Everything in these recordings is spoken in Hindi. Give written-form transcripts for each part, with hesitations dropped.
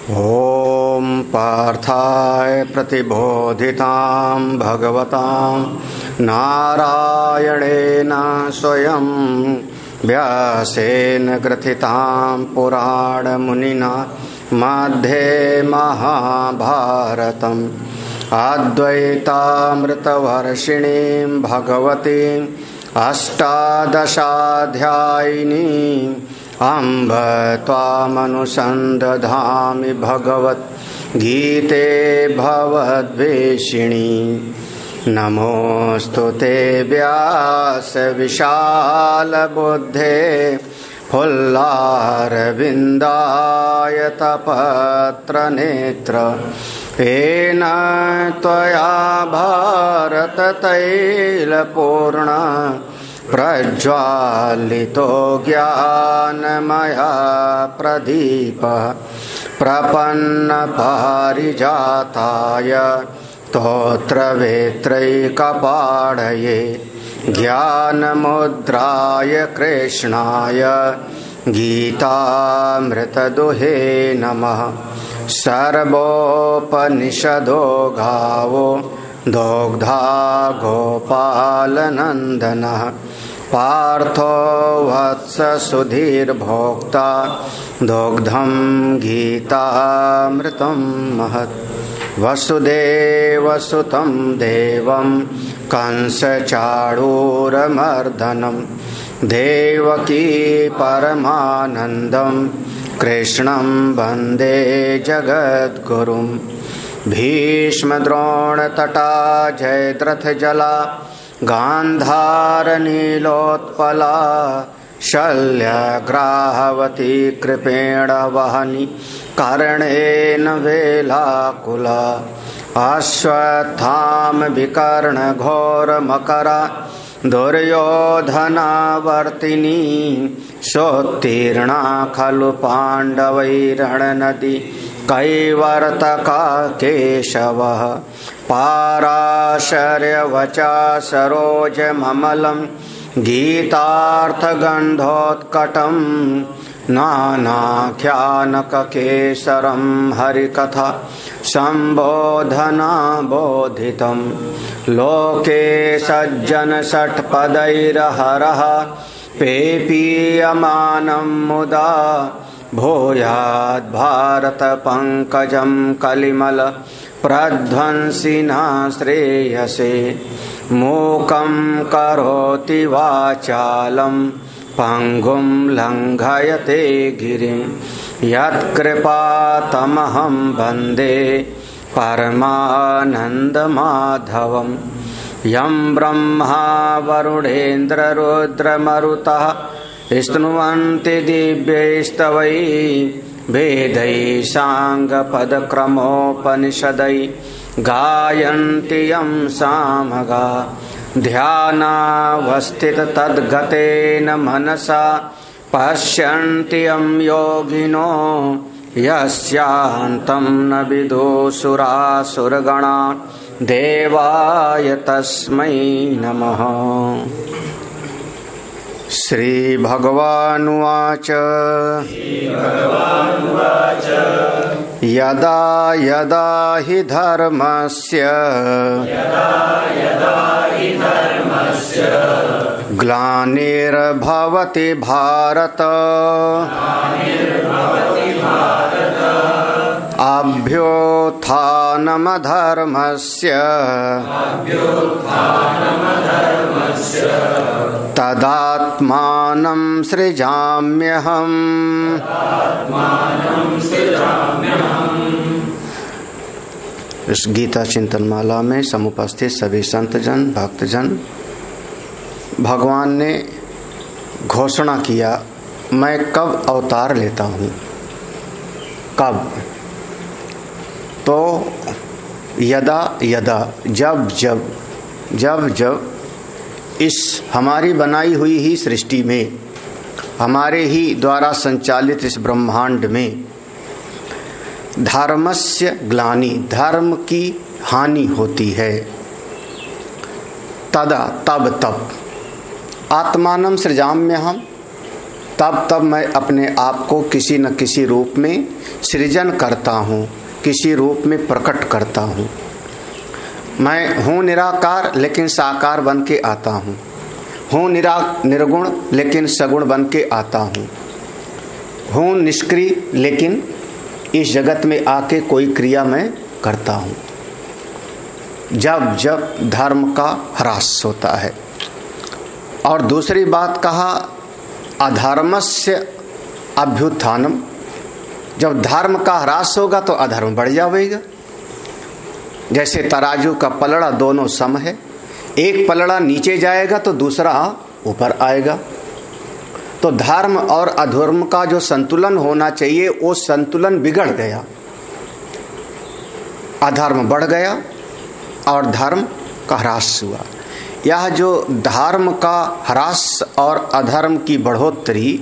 ॐ पार्थाय प्रतिबोधितां भगवतां नारायणेन स्वयं व्यासेन ग्रथितां पुराणमुनिना मध्ये महाभारतम् अद्वैतामृतवर्षिणीं भगवतीम् अष्टादशाध्यायिनीम् अम्ब त्वामनुसन्दधामि भगवद्गीते भवद्वेषिणी। नमोऽस्तु ते व्यास विशालबुद्धे फुल्लारविन्दायतपत्रनेत्र येन त्वया भारततैलपूर्ण प्रज्वालितो ज्ञानमया प्रदीपः प्रपन्नपारिजाताय स्तोत्रवेत्रैकपाणये ज्ञानमुद्राय कृष्णाय गीतामृतदुहे नमः। सर्वोपनिषदो गावो दोग्धा गोपालनन्दनः पार्थो वत्स सुधीर्भोक्ता दुग्धं गीतामृतं महत्। वसुदेवसुतं देवं कंसचाणूरमर्दनं देवकी परमानन्दं कृष्णं वन्दे जगद्गुरुं। भीष्मद्रोणतटा जयद्रथजला गान्धारनीलोत्पला शल्यग्राहवती कृपेण वहनी कर्णेन वेलाकुला। अश्वत्थामविकर्णघोरमकरा दुर्योधनावर्तिनी सोत्तीर्णा खलु पाण्डवैरणनदी कैवर्तका केशवः। पाराशर्यवचा सरोजममलं गीतार्थगन्धोत्कटं नानाख्यानककेसरं हरिकथा सम्बोधनाबोधितं। लोके सज्जनषट्पदैर्हरः पेपीयमानं मुदा भूयाद् भारतपङ्कजं कलिमल प्रध्वंसिना श्रेयसे। मूकं करोति वाचालं पङ्गुं लङ्घयते गिरिं यत्कृपातमहं वन्दे परमानन्दमाधवं। यं ब्रह्मा वरुणेन्द्ररुद्रमरुतः स्तुवन्ति दिव्यैस्तवैः वेदैः साङ्गपदक्रमोपनिषदैः गायन्ति यं सामगा। ध्यानावस्थिततद्गतेन मनसा पश्यन्ति यं योगिनो यस्यान्तं न विदुषुरासुरगणा देवाय तस्मै नमः। श्रीभगवानुवाच यदा यदा हि धर्मस्य ग्लानिर्भवति भारत अभ्युत्थानमधर्मस्य तदात्मानं सृजाम्यहम्। इस गीता चिंतन माला में समुपस्थित सभी संतजन भक्तजन, भगवान ने घोषणा किया मैं कब अवतार लेता हूँ। कब? तो यदा यदा जब जब इस हमारी बनाई हुई ही सृष्टि में, हमारे ही द्वारा संचालित इस ब्रह्मांड में धर्मस्य ग्लानि, धर्म की हानि होती है, तदा तब आत्मानं सृजाम्यहम्, तब तब मैं अपने आप को किसी न किसी रूप में सृजन करता हूँ, किसी रूप में प्रकट करता हूँ। मैं हूँ निराकार लेकिन साकार बन के आता हूँ, हूँ निर्गुण लेकिन सगुण बन के आता हूँ निष्क्रिय लेकिन इस जगत में आके कोई क्रिया मैं करता हूँ। जब जब धर्म का ह्रास होता है। और दूसरी बात कहा अधर्मस्य अभ्युत्थानम, जब धर्म का ह्रास होगा तो अधर्म बढ़ जाएगा। जैसे तराजू का पलड़ा दोनों सम है, एक पलड़ा नीचे जाएगा तो दूसरा ऊपर आएगा। तो धर्म और अधर्म का जो संतुलन होना चाहिए वो संतुलन बिगड़ गया, अधर्म बढ़ गया और धर्म का ह्रास हुआ। यह जो धर्म का ह्रास और अधर्म की बढ़ोतरी,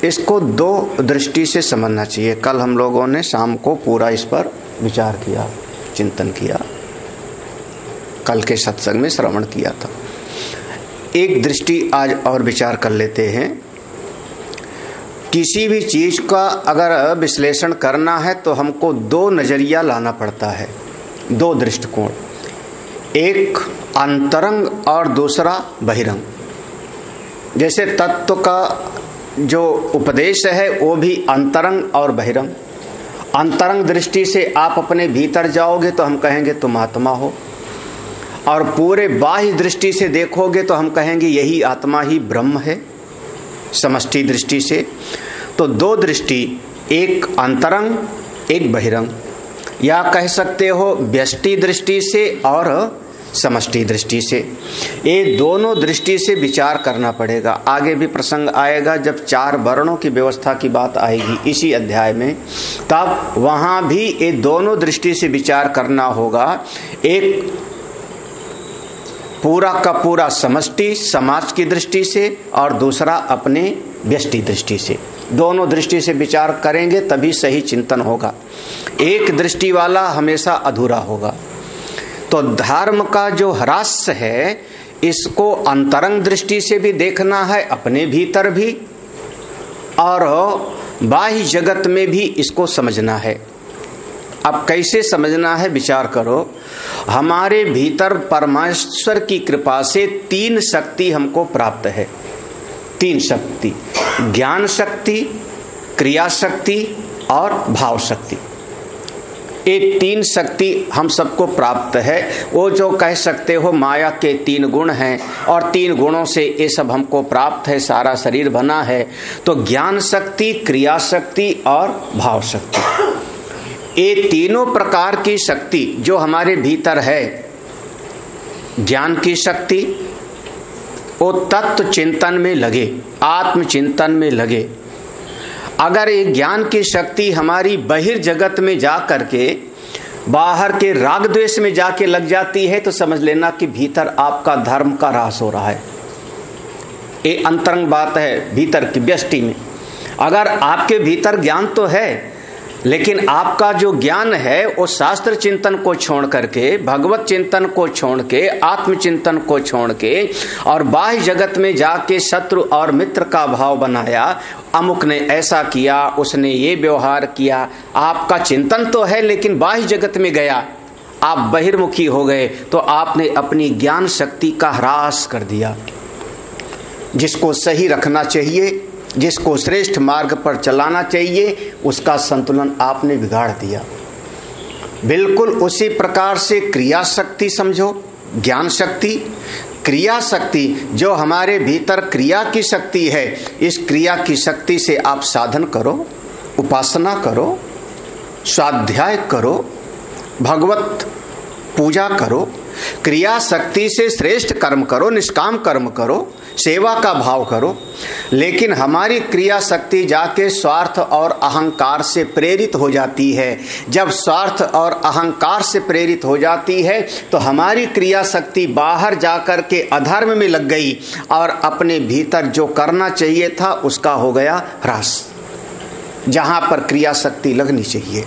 इसको दो दृष्टि से समझना चाहिए। कल हम लोगों ने शाम को पूरा इस पर विचार किया, चिंतन किया, कल के सत्संग में श्रवण किया था। एक दृष्टि आज और विचार कर लेते हैं। किसी भी चीज का अगर विश्लेषण करना है तो हमको दो नजरिया लाना पड़ता है, दो दृष्टिकोण, एक अंतरंग और दूसरा बहिरंग। जैसे तत्व का जो उपदेश है वो भी अंतरंग और बहिरंग। अंतरंग दृष्टि से आप अपने भीतर जाओगे तो हम कहेंगे तुम आत्मा हो, और पूरे बाह्य दृष्टि से देखोगे तो हम कहेंगे यही आत्मा ही ब्रह्म है, समष्टि दृष्टि से। तो दो दृष्टि, एक अंतरंग एक बहिरंग, या कह सकते हो व्यष्टि दृष्टि से और समष्टि दृष्टि से। ये दोनों दृष्टि से विचार करना पड़ेगा। आगे भी प्रसंग आएगा जब चार वर्णों की व्यवस्था की बात आएगी इसी अध्याय में, तब वहां भी ये दोनों दृष्टि से विचार करना होगा। एक पूरा का पूरा समष्टि समाज की दृष्टि से और दूसरा अपने व्यष्टि दृष्टि से। दोनों दृष्टि से विचार करेंगे तभी सही चिंतन होगा। एक दृष्टि वाला हमेशा अधूरा होगा। तो धर्म का जो ह्रास है इसको अंतरंग दृष्टि से भी देखना है, अपने भीतर भी और बाह्य जगत में भी इसको समझना है। अब कैसे समझना है विचार करो। हमारे भीतर परमेश्वर की कृपा से तीन शक्ति हमको प्राप्त है। तीन शक्ति, ज्ञान शक्ति, क्रिया शक्ति और भाव शक्ति। ये तीन शक्ति हम सबको प्राप्त है। वो जो कह सकते हो माया के तीन गुण हैं और तीन गुणों से ये सब हमको प्राप्त है, सारा शरीर बना है। तो ज्ञान शक्ति, क्रिया शक्ति और भाव शक्ति, ये तीनों प्रकार की शक्ति जो हमारे भीतर है। ज्ञान की शक्ति, वो तत्व चिंतन में लगे, आत्म चिंतन में लगे। अगर ये ज्ञान की शक्ति हमारी बहिर्जगत में जा करके बाहर के राग द्वेष में जाके लग जाती है तो समझ लेना कि भीतर आपका धर्म का ह्रास हो रहा है। ये अंतरंग बात है भीतर की व्यष्टि में। अगर आपके भीतर ज्ञान तो है लेकिन आपका जो ज्ञान है वो शास्त्र चिंतन को छोड़ करके, भगवत चिंतन को छोड़ के, आत्म चिंतन को छोड़ के और बाह्य जगत में जाके शत्रु और मित्र का भाव बनाया, अमुक ने ऐसा किया, उसने ये व्यवहार किया। आपका चिंतन तो है लेकिन बाह्य जगत में गया, आप बहिर्मुखी हो गए, तो आपने अपनी ज्ञान शक्ति का ह्रास कर दिया। जिसको सही रखना चाहिए, जिसको श्रेष्ठ मार्ग पर चलाना चाहिए, उसका संतुलन आपने बिगाड़ दिया। बिल्कुल उसी प्रकार से क्रिया शक्ति समझो, ज्ञान शक्ति, क्रिया शक्ति जो हमारे भीतर क्रिया की शक्ति है, इस क्रिया की शक्ति से आप साधन करो, उपासना करो, स्वाध्याय करो, भगवत पूजा करो, क्रिया शक्ति से श्रेष्ठ कर्म करो, निष्काम कर्म करो, सेवा का भाव करो। लेकिन हमारी क्रिया शक्ति जाके स्वार्थ और अहंकार से प्रेरित हो जाती है। जब स्वार्थ और अहंकार से प्रेरित हो जाती है तो हमारी क्रिया शक्ति बाहर जाकर के अधर्म में लग गई और अपने भीतर जो करना चाहिए था उसका हो गया ह्रास, जहां पर क्रिया शक्ति लगनी चाहिए।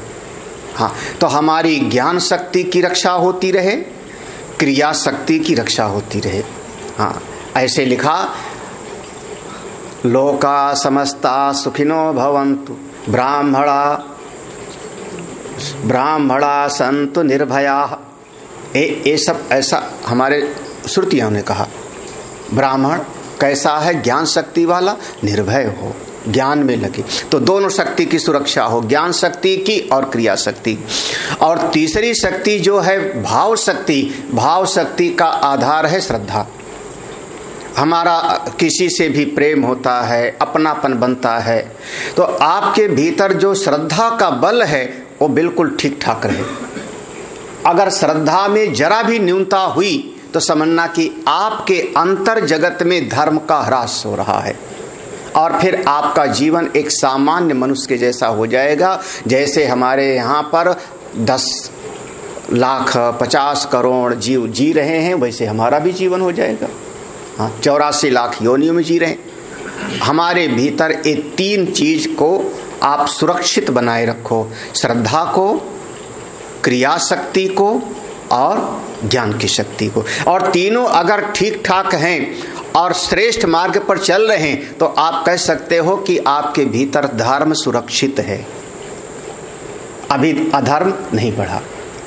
हाँ, तो हमारी ज्ञान शक्ति की रक्षा होती रहे, क्रिया शक्ति की रक्षा होती रहे। हाँ, ऐसे लिखा, लोका समस्ता सुखिनो भवन्तु, ब्राह्मणा संतु निर्भयाः। ये सब ऐसा हमारे श्रुतियों ने कहा। ब्राह्मण कैसा है? ज्ञान शक्ति वाला, निर्भय हो, ज्ञान में लगे। तो दोनों शक्ति की सुरक्षा हो, ज्ञान शक्ति की और क्रिया शक्ति। और तीसरी शक्ति जो है भाव शक्ति। भाव शक्ति का आधार है श्रद्धा। हमारा किसी से भी प्रेम होता है, अपनापन बनता है, तो आपके भीतर जो श्रद्धा का बल है वो बिल्कुल ठीक ठाक रहे। अगर श्रद्धा में जरा भी न्यूनता हुई तो समझना कि आपके अंतर जगत में धर्म का ह्रास हो रहा है, और फिर आपका जीवन एक सामान्य मनुष्य के जैसा हो जाएगा। जैसे हमारे यहाँ पर 10 लाख 50 करोड़ जीव जी रहे हैं, वैसे हमारा भी जीवन हो जाएगा। हाँ, 84 लाख योनियों में जी रहे हैं। हमारे भीतर ये 3 चीज को आप सुरक्षित बनाए रखो, श्रद्धा को, क्रिया शक्ति को और ज्ञान की शक्ति को। और तीनों अगर ठीक ठाक हैं और श्रेष्ठ मार्ग पर चल रहे हैं तो आप कह सकते हो कि आपके भीतर धर्म सुरक्षित है, अभी अधर्म नहीं बढ़ा।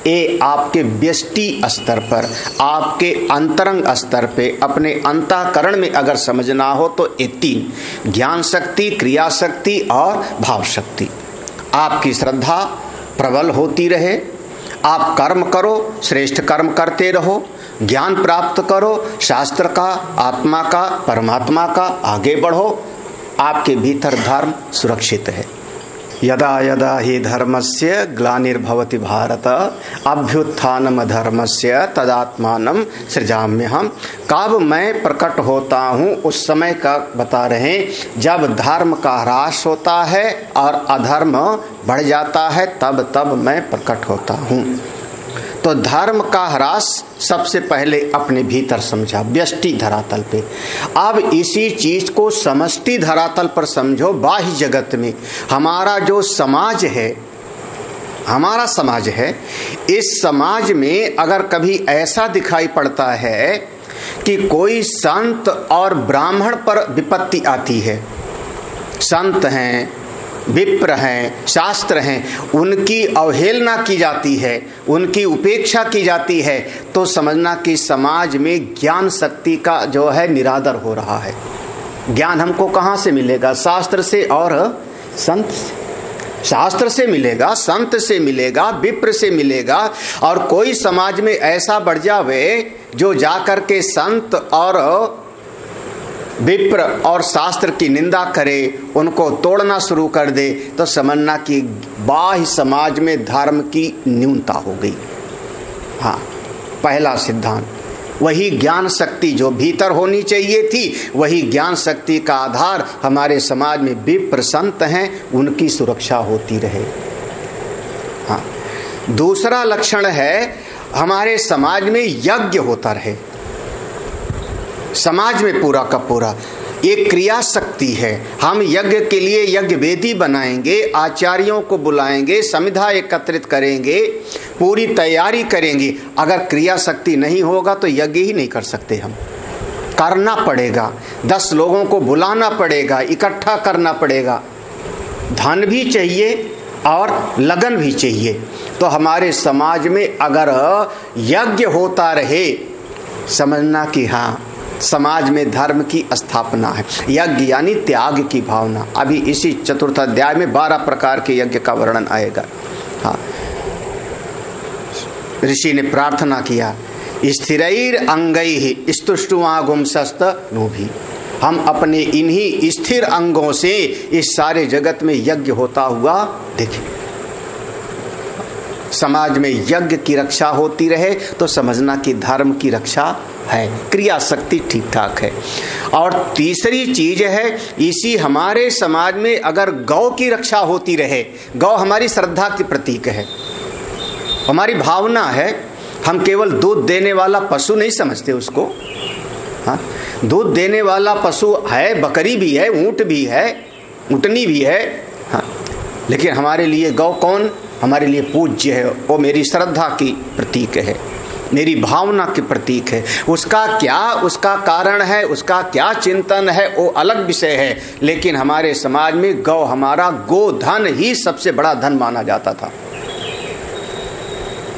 ये आपके व्यष्टि स्तर पर, आपके अंतरंग स्तर पे, अपने अंतःकरण में अगर समझना हो तो ये 3 ज्ञान शक्ति, क्रिया शक्ति और भाव शक्ति। आपकी श्रद्धा प्रबल होती रहे, आप कर्म करो, श्रेष्ठ कर्म करते रहो, ज्ञान प्राप्त करो, शास्त्र का, आत्मा का, परमात्मा का, आगे बढ़ो, आपके भीतर धर्म सुरक्षित है। यदा यदा हि धर्मस्य ग्लानिर्भवति भारत, अभ्युत्थानम धर्मस्य तदात्मानं सृजाम्यहम्। कब मैं प्रकट होता हूँ उस समय का बता रहे हैं, जब धर्म का ह्रास होता है और अधर्म बढ़ जाता है तब मैं प्रकट होता हूँ। तो धर्म का ह्रास सबसे पहले अपने भीतर समझा, व्यष्टि धरातल पे। अब इसी चीज को समष्टि धरातल पर समझो, बाह्य जगत में हमारा जो समाज है, हमारा समाज है, इस समाज में अगर कभी ऐसा दिखाई पड़ता है कि कोई संत और ब्राह्मण पर विपत्ति आती है, संत हैं, विप्र हैं, शास्त्र हैं, उनकी अवहेलना की जाती है, उनकी उपेक्षा की जाती है, तो समझना कि समाज में ज्ञान शक्ति का जो है निरादर हो रहा है। ज्ञान हमको कहाँ से मिलेगा? शास्त्र से और संत से। शास्त्र से मिलेगा, संत से मिलेगा, विप्र से मिलेगा। और कोई समाज में ऐसा बढ़ जावे जो जाकर के संत और विप्र और शास्त्र की निंदा करे, उनको तोड़ना शुरू कर दे, तो समझना कि बाह्य समाज में धर्म की न्यूनता हो गई। हाँ, पहला सिद्धांत वही ज्ञान शक्ति जो भीतर होनी चाहिए थी, वही ज्ञान शक्ति का आधार हमारे समाज में विप्र संत हैं, उनकी सुरक्षा होती रहे। हाँ, दूसरा लक्षण है हमारे समाज में यज्ञ होता रहे, समाज में पूरा का पूरा एक क्रिया शक्ति है। हम यज्ञ के लिए यज्ञ वेदी बनाएंगे, आचार्यों को बुलाएंगे, समिधा एकत्रित करेंगे, पूरी तैयारी करेंगे। अगर क्रिया शक्ति नहीं होगा तो यज्ञ ही नहीं कर सकते। हम करना पड़ेगा, 10 लोगों को बुलाना पड़ेगा, इकट्ठा करना पड़ेगा, धन भी चाहिए और लगन भी चाहिए। तो हमारे समाज में अगर यज्ञ होता रहे, समझना कि हाँ, समाज में धर्म की स्थापना है। यज्ञ यानी त्याग की भावना। अभी इसी 4th अध्याय में 12 प्रकार के यज्ञ का वर्णन आएगा। हाँ, ऋषि ने प्रार्थना किया, स्थिरैर अंगैः स्तुष्टुमागुम शस्त नोभि। हम अपने इन्हीं स्थिर अंगों से इस सारे जगत में यज्ञ होता हुआ देखें। समाज में यज्ञ की रक्षा होती रहे तो समझना कि धर्म की रक्षा है, क्रिया शक्ति ठीक ठाक है। और तीसरी चीज है, इसी हमारे समाज में अगर गौ की रक्षा होती रहे, गौ हमारी श्रद्धा की प्रतीक है, हमारी भावना है। हम केवल दूध देने वाला पशु नहीं समझते उसको। हाँ, दूध देने वाला पशु है, बकरी भी है, ऊंट भी है, ऊँटनी भी है। हाँ, लेकिन हमारे लिए गौ कौन? हमारे लिए पूज्य है, वो मेरी श्रद्धा की प्रतीक है। मेरी भावना के प्रतीक है। उसका कारण है, उसका क्या चिंतन है, वो अलग विषय है। लेकिन हमारे समाज में गौ, हमारा गोधन ही सबसे बड़ा धन माना जाता था।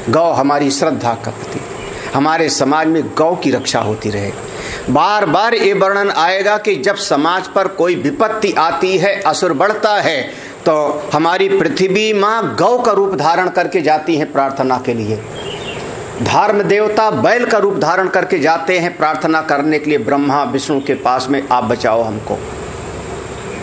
गौ हमारी श्रद्धा का प्रतीक। हमारे समाज में गौ की रक्षा होती रहे। बार बार ये वर्णन आएगा कि जब समाज पर कोई विपत्ति आती है, असुर बढ़ता है, तो हमारी पृथ्वी माँ गौ का रूप धारण करके जाती हैं प्रार्थना के लिए। धर्म देवता बैल का रूप धारण करके जाते हैं प्रार्थना करने के लिए ब्रह्मा विष्णु के पास में, आप बचाओ हमको।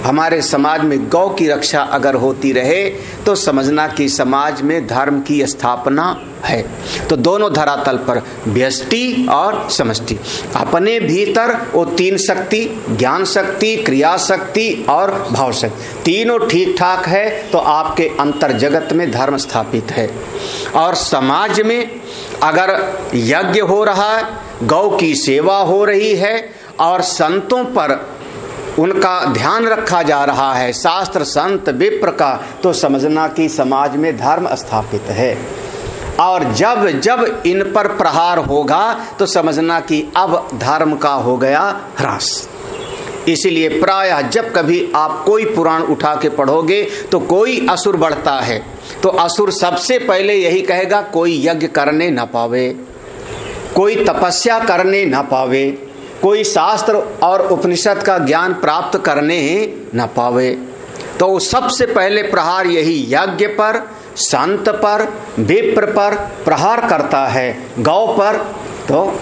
हमारे समाज में गौ की रक्षा अगर होती रहे तो समझना कि समाज में धर्म की स्थापना है। तो दोनों धरातल पर व्यष्टि और समष्टि, अपने भीतर वो तीन शक्ति, ज्ञान शक्ति, क्रिया शक्ति और भाव शक्ति, तीनों ठीक ठाक है तो आपके अंतर जगत में धर्म स्थापित है। और समाज में अगर यज्ञ हो रहा है, गौ की सेवा हो रही है और संतों पर उनका ध्यान रखा जा रहा है, शास्त्र संत विप्र का, तो समझना कि समाज में धर्म स्थापित है। और जब जब इन पर प्रहार होगा तो समझना कि अब धर्म का हो गया ह्रास। इसीलिए प्रायः जब कभी आप कोई पुराण उठा के पढ़ोगे तो कोई असुर बढ़ता है तो असुर सबसे पहले यही कहेगा कोई यज्ञ करने ना पावे, कोई तपस्या करने ना पावे, कोई शास्त्र और उपनिषद का ज्ञान प्राप्त करने न पावे। तो सबसे पहले प्रहार यही यज्ञ पर, संत पर, विप्र पर प्रहार करता है। गौ पर तो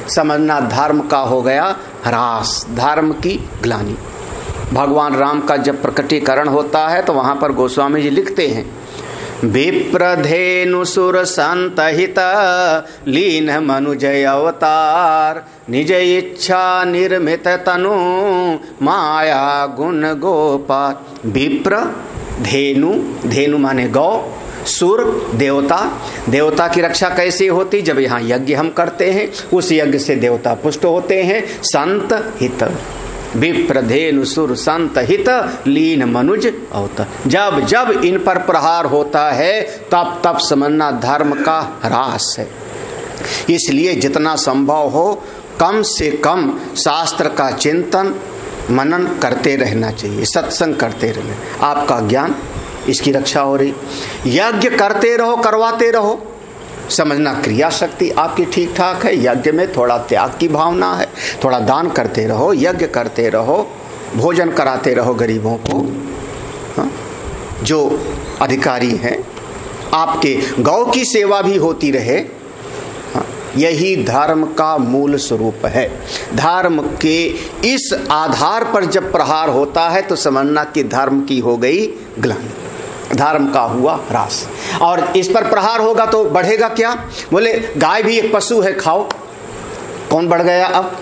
समझना धर्म का हो गया ह्रास, धर्म की ग्लानि। भगवान राम का जब प्रकटीकरण होता है तो वहां पर गोस्वामी जी लिखते हैं, विप्रधेनु सुर संत हित लीन मनुजय अवतार, निज इच्छा निर्मित तनु माया गुण गोपाल। विप्र, धेनु, धेनु माने गौ, सुर देवता, देवता की रक्षा कैसे होती, जब यहाँ यज्ञ हम करते हैं उस यज्ञ से देवता पुष्ट होते हैं। संत हित, विप्रधेनु सुर संत हित लीन मनुज अवतार, जब जब इन पर प्रहार होता है तब तब समझना धर्म का ह्रास है। इसलिए जितना संभव हो कम से कम शास्त्र का चिंतन मनन करते रहना चाहिए, सत्संग करते रहना, आपका ज्ञान इसकी रक्षा हो रही। यज्ञ करते रहो, करवाते रहो, समझना क्रिया शक्ति आपकी ठीक ठाक है। यज्ञ में थोड़ा त्याग की भावना है, थोड़ा दान करते रहो, यज्ञ करते रहो, भोजन कराते रहो गरीबों को, हाँ? जो अधिकारी हैं आपके, गौ की सेवा भी होती रहे। हाँ? यही धर्म का मूल स्वरूप है। धर्म के इस आधार पर जब प्रहार होता है तो समझना कि धर्म की हो गई ग्लानि, धर्म का हुआ ह्रास। और इस पर प्रहार होगा तो बढ़ेगा क्या, बोले गाय भी एक पशु है, खाओ। कौन बढ़ गया, अब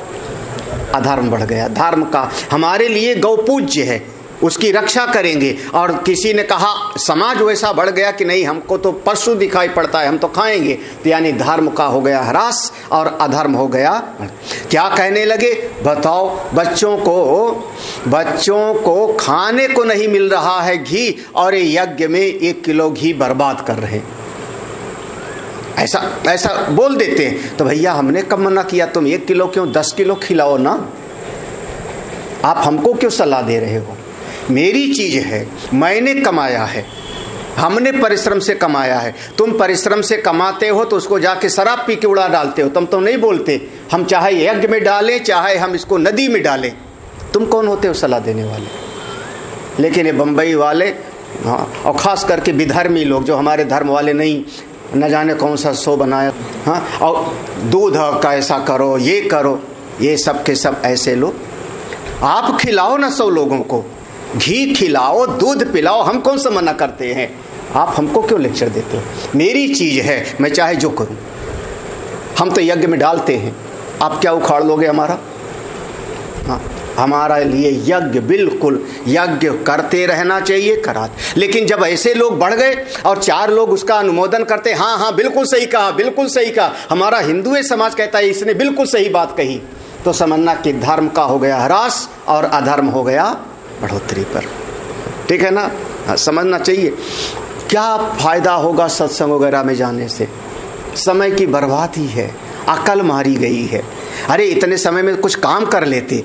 अधर्म बढ़ गया। धर्म का हमारे लिए गौ पूज्य है, उसकी रक्षा करेंगे। और किसी ने कहा समाज वैसा बढ़ गया कि नहीं, हमको तो पशु दिखाई पड़ता है, हम तो खाएंगे, तो यानी धर्म का हो गया ह्रास और अधर्म हो गया। क्या कहने लगे, बताओ बच्चों को खाने को नहीं मिल रहा है घी, और यज्ञ में 1 किलो घी बर्बाद कर रहे, ऐसा बोल देते हैं। तो भैया हमने कब मना किया, तुम 1 किलो क्यों 10 किलो खिलाओ ना, आप हमको क्यों सलाह दे रहे हो। मेरी चीज है, मैंने कमाया है, हमने परिश्रम से कमाया है। तुम परिश्रम से कमाते हो तो उसको जाके शराब पी के उड़ा डालते हो, तुम तो नहीं बोलते हम चाहे यज्ञ में डालें चाहे हम इसको नदी में डालें। तुम कौन होते हो सलाह देने वाले। लेकिन ये बम्बई वाले, हाँ, और ख़ास करके विधर्मी लोग जो हमारे धर्म वाले नहीं, न जाने कौन सा शो बनाया, हाँ, और दूध का ऐसा करो, ये करो, ये सब के सब ऐसे लोग। आप खिलाओ ना 100 लोगों को, घी खिलाओ, दूध पिलाओ, हम कौन सा मना करते हैं। आप हमको क्यों लेक्चर देते हो। मेरी चीज़ है, मैं चाहे जो करूं। हम तो यज्ञ में डालते हैं, आप क्या उखाड़ लोगे हमारा। हाँ, हमारा लिए यज्ञ, बिल्कुल यज्ञ करते रहना चाहिए, कराते। लेकिन जब ऐसे लोग बढ़ गए और 4 लोग उसका अनुमोदन करते, हाँ हाँ बिल्कुल सही कहा, बिल्कुल सही कहा, हमारा हिंदू समाज कहता है इसने बिल्कुल सही बात कही, तो समझना कि धर्म का हो गया ह्रास और अधर्म हो गया बढ़ोतरी पर। ठीक है ना, समझना चाहिए। क्या फायदा होगा सत्संग वगैरह में जाने से। समय की बर्बादी है, अकल मारी गई है। अरे इतने समय में कुछ काम कर लेते।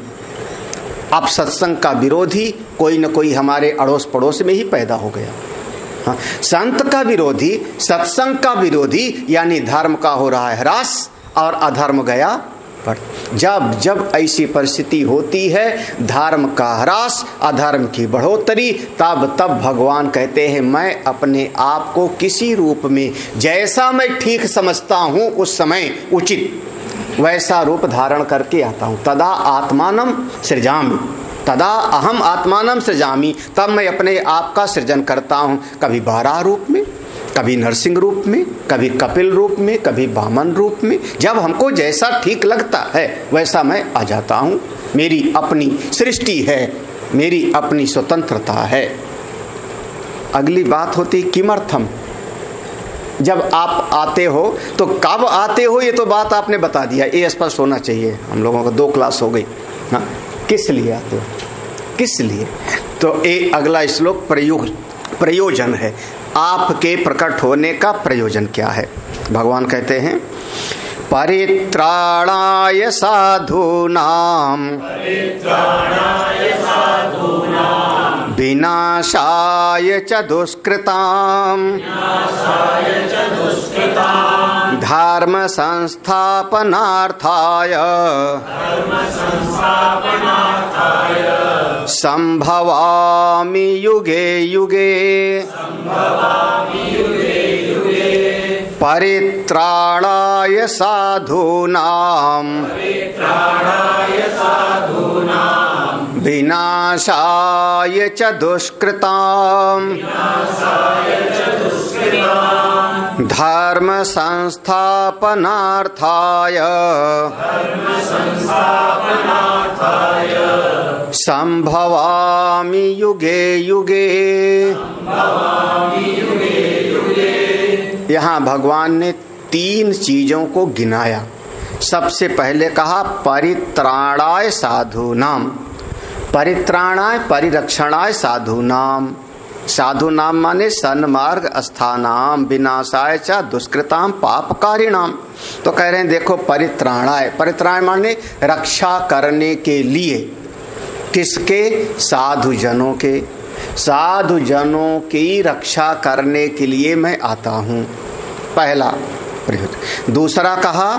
अब सत्संग का विरोधी कोई न कोई हमारे अड़ोस पड़ोस में ही पैदा हो गया। हाँ, संत का विरोधी, सत्संग का विरोधी, यानी धर्म का हो रहा है ह्रास और अधर्म गया बढ़। जब जब ऐसी परिस्थिति होती है, धर्म का ह्रास अधर्म की बढ़ोतरी, तब तब भगवान कहते हैं मैं अपने आप को किसी रूप में जैसा मैं ठीक समझता हूँ उस समय उचित वैसा रूप धारण करके आता हूँ। तदा आत्मानम सृजामि, तदा अहम आत्मानम सृजामि, तब मैं अपने आप का सृजन करता हूँ। कभी बारह रूप में, कभी नरसिंह रूप में, कभी कपिल रूप में, कभी वामन रूप में। जब हमको जैसा ठीक लगता है वैसा मैं आ जाता हूँ। मेरी अपनी सृष्टि है, मेरी अपनी स्वतंत्रता है। अगली बात होती किमर्थम। जब आप आते हो तो कब आते हो, ये तो बात आपने बता दिया, ये स्पष्ट होना चाहिए। हम लोगों को 2 क्लास हो गई। हाँ, किस लिए आते हो, किस लिए? तो ये अगला श्लोक प्रयोजन है। आपके प्रकट होने का प्रयोजन क्या है? भगवान कहते हैं परित्राणाय साधूनां विनाशाय च दुष्कृतां धर्म संस्थापनार्थाय संभवामि युगे युगे। परित्राणाय साधूनां विनाशाय च दुष्कृतां धर्म संस्थापनार्थाय संभवामि युगे युगे। यहाँ भगवान ने 3 चीजों को गिनाया। सबसे पहले कहा परित्राणाय साधूनां। परित्राणाय परिरक्षणाय साधूनां। साधूनाम माने सन्मार्ग अस्थानाम विनाशाय च दुष्कृताम पापकारिणाम। तो कह रहे हैं देखो परित्राणाय, परित्राण माने रक्षा करने के लिए। किसके? साधुजनों के। साधुजनों की रक्षा करने के लिए मैं आता हूँ, पहला प्रयोजन। दूसरा कहा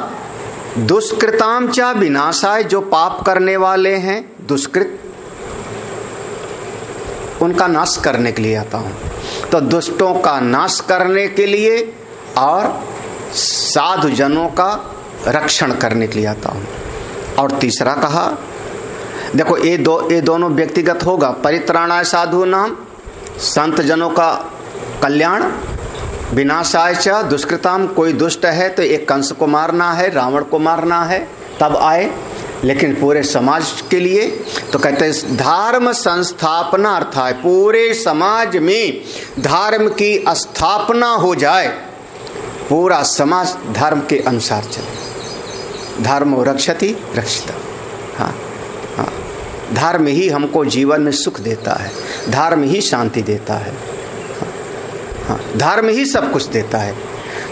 दुष्कृताम च विनाशाय, जो पाप करने वाले हैं दुष्कृत, उनका नाश करने के लिए आता हूँ। तो दुष्टों का नाश करने के लिए और साधुजनों का रक्षण करने के लिए आता हूँ। और तीसरा कहा देखो ये दोनों व्यक्तिगत होगा। परित्राणाय साधूनां, संत जनों का कल्याण, विनाशाय च दुष्कृताम, कोई दुष्ट है तो एक कंस को मारना है, रावण को मारना है, तब आए, लेकिन पूरे समाज के लिए। तो कहते हैं धर्म संस्थापना अर्थात पूरे समाज में धर्म की स्थापना हो जाए, पूरा समाज धर्म के अनुसार चले। धर्मो रक्षति रक्षिता। हाँ हाँ, धर्म ही हमको जीवन में सुख देता है, धर्म ही शांति देता है, हाँ, धर्म ही सब कुछ देता है।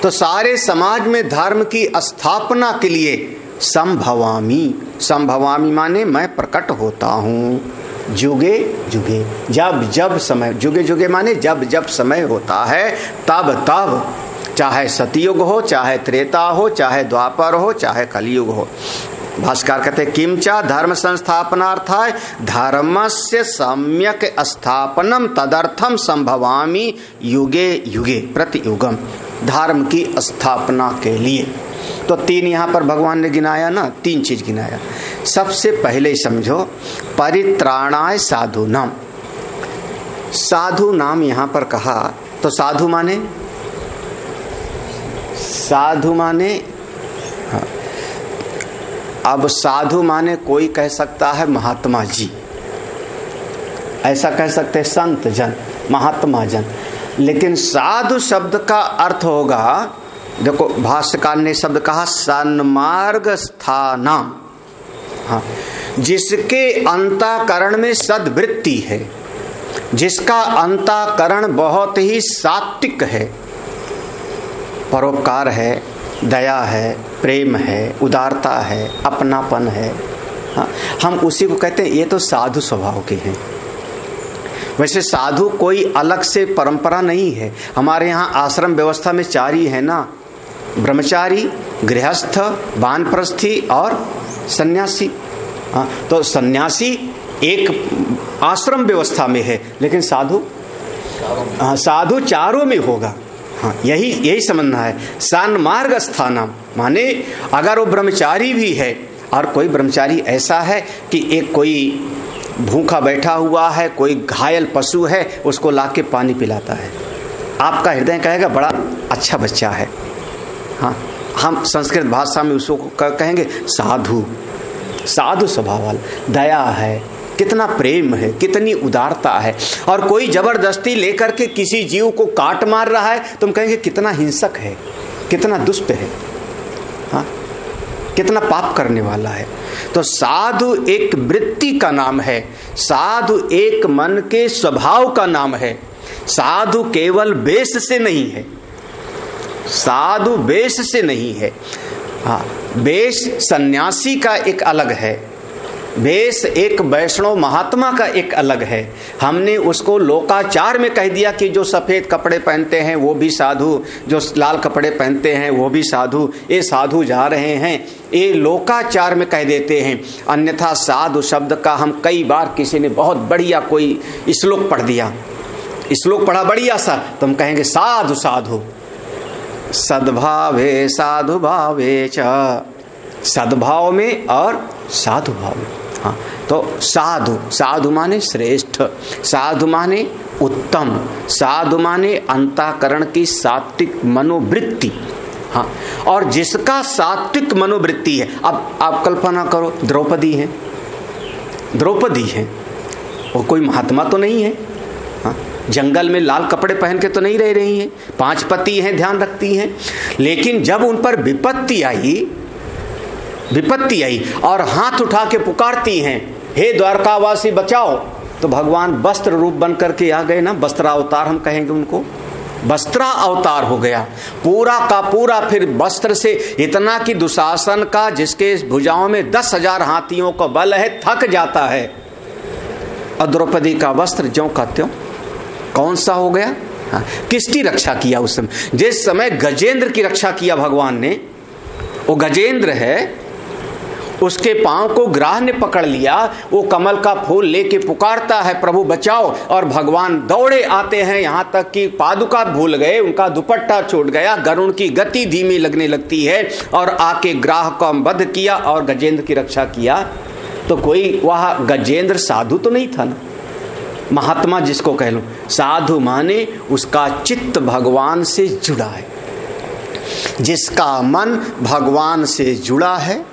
तो सारे समाज में धर्म की स्थापना के लिए संभवामी, संभवामी माने मैं प्रकट होता हूँ। जुगे जुगे, जब जब समय, जुगे जुगे माने जब जब समय होता है तब तब, चाहे सतयुग हो, चाहे त्रेता हो, चाहे द्वापर हो, चाहे कलयुग हो। भाष्यकार कहते किंचा धर्म संस्थापनार्थाय धर्मस्य सम्यक स्थापनम तदर्थम संभवामि युगे युगे प्रतियुगम। धर्म की स्थापना के लिए। तो 3 यहाँ पर भगवान ने गिनाया ना, 3 चीज गिनाया। सबसे पहले समझो परित्राणाय साधु नाम। साधु नाम यहाँ पर कहा तो साधु माने, साधु माने, हाँ, अब साधु माने कोई कह सकता है महात्मा जी, ऐसा कह सकते हैं संत जन, महात्मा जन। लेकिन साधु शब्द का अर्थ होगा, देखो भाष्यकार ने शब्द कहा सन्मार्ग स्थानाम। हाँ, जिसके अंतःकरण में सद्वृत्ति है, जिसका अंतःकरण बहुत ही सात्विक है, परोपकार है, दया है, प्रेम है, उदारता है, अपनापन है। हाँ, हम उसी को कहते हैं ये तो साधु स्वभाव के हैं। वैसे साधु कोई अलग से परंपरा नहीं है। हमारे यहाँ आश्रम व्यवस्था में 4 ही है ना, ब्रह्मचारी, गृहस्थ, वानप्रस्थी और सन्यासी। हाँ, तो सन्यासी एक आश्रम व्यवस्था में है, लेकिन साधु साधु चारों में होगा। हाँ, यही समझना है। सन्मार्ग स्थानम माने अगर वो ब्रह्मचारी भी है और कोई ब्रह्मचारी ऐसा है कि एक कोई भूखा बैठा हुआ है, कोई घायल पशु है, उसको लाके पानी पिलाता है, आपका हृदय कहेगा बड़ा अच्छा बच्चा है। हाँ, हम संस्कृत भाषा में उसको कहेंगे साधु, साधु स्वभाव वाला, दया है, कितना प्रेम है, कितनी उदारता है। और कोई जबरदस्ती लेकर के किसी जीव को काट मार रहा है, तुम कहेंगे कितना हिंसक है, कितना दुष्ट है। हाँ, कितना पाप करने वाला है। तो साधु एक वृत्ति का नाम है, साधु एक मन के स्वभाव का नाम है। साधु केवल वेश से नहीं है, साधु वेश से नहीं है। हाँ, वेश सन्यासी का एक अलग है, वेश एक वैष्णव महात्मा का एक अलग है। हमने उसको लोकाचार में कह दिया कि जो सफ़ेद कपड़े पहनते हैं वो भी साधु, जो लाल कपड़े पहनते हैं वो भी साधु, ये साधु जा रहे हैं, ये लोकाचार में कह देते हैं। अन्यथा साधु शब्द का हम कई बार, किसी ने बहुत बढ़िया कोई श्लोक पढ़ दिया, श्लोक पढ़ा बढ़िया सा, तो हम कहेंगे साधु साधु, सद्भावे साधु भावे च, सद्भाव में और साधु भाव में। हाँ, तो साधु, साधु माने श्रेष्ठ, साधु माने उत्तम, साधु माने अंतःकरण की सात्विक मनोवृत्ति। हाँ, और जिसका सात्विक मनोवृत्ति है, अब आप कल्पना करो द्रौपदी है, द्रौपदी है, वो कोई महात्मा तो नहीं है। हाँ, जंगल में लाल कपड़े पहन के तो नहीं रह रही हैं, 5 पति हैं, ध्यान रखती हैं। लेकिन जब उन पर विपत्ति आई और हाथ उठा के पुकारती हैं, हे द्वारकावासी बचाओ, तो भगवान वस्त्र रूप बन करके आ गए ना, वस्त्रावतार हम कहेंगे उनको, वस्त्रा अवतार हो गया पूरा का पूरा। फिर वस्त्र से इतना कि दुशासन का, जिसके भुजाओं में 10,000 हाथियों का बल है, थक जाता है, और द्रौपदी का वस्त्र ज्यों का त्यों कौन सा हो गया। हाँ, किसकी रक्षा किया उस समय? जिस समय गजेंद्र की रक्षा किया भगवान ने, वो गजेंद्र है, उसके पांव को ग्राह ने पकड़ लिया, वो कमल का फूल लेके पुकारता है प्रभु बचाओ, और भगवान दौड़े आते हैं, यहाँ तक कि पादुका भूल गए, उनका दुपट्टा छूट गया, गरुण की गति धीमी लगने लगती है, और आके ग्राह को वध किया और गजेंद्र की रक्षा किया। तो कोई वह गजेंद्र साधु तो नहीं था ना, महात्मा जिसको कह लो। साधु माने उसका चित्त भगवान से जुड़ा है, जिसका मन भगवान से जुड़ा है,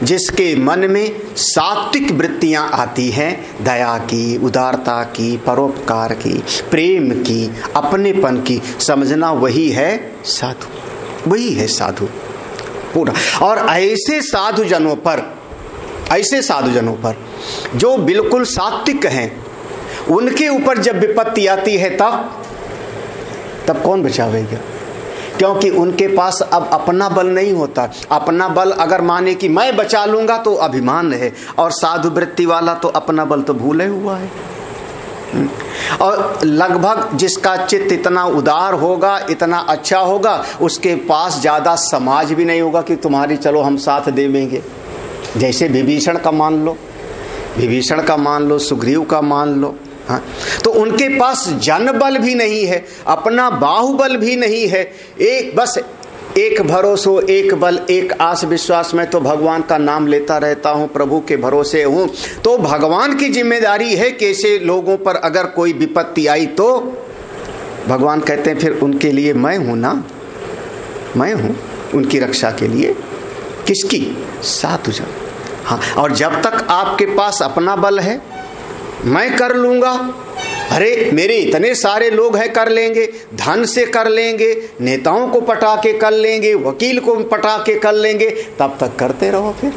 जिसके मन में सात्विक वृत्तियां आती हैं, दया की, उदारता की, परोपकार की, प्रेम की, अपनेपन की, समझना वही है साधु, वही है साधु पूरा। और ऐसे साधु जनों पर जो बिल्कुल सात्विक हैं, उनके ऊपर जब विपत्ति आती है तब कौन बचावेगा? क्योंकि उनके पास अब अपना बल नहीं होता। अपना बल अगर माने कि मैं बचा लूंगा तो अभिमान है, और साधु वृत्ति वाला तो अपना बल तो भूले हुआ है। और लगभग जिसका चित्त इतना उदार होगा, इतना अच्छा होगा, उसके पास ज्यादा समाज भी नहीं होगा कि तुम्हारी चलो हम साथ देवेंगे। जैसे विभीषण का मान लो, सुग्रीव का मान लो। हाँ, तो उनके पास जनबल भी नहीं है, अपना बाहुबल भी नहीं है, बस एक भरोसो, एक बल, एक आस विश्वास। में तो भगवान का नाम लेता रहता हूँ, प्रभु के भरोसे हूँ। तो भगवान की जिम्मेदारी है कि ऐसे लोगों पर अगर कोई विपत्ति आई तो भगवान कहते हैं फिर उनके लिए मैं हूँ ना, मैं हूँ उनकी रक्षा के लिए। किसकी? साधु जन। हाँ, और जब तक आपके पास अपना बल है, मैं कर लूंगा, अरे मेरे इतने सारे लोग हैं, कर लेंगे, धन से कर लेंगे, नेताओं को पटा के कर लेंगे, वकील को पटा के कर लेंगे, तब तक करते रहो। फिर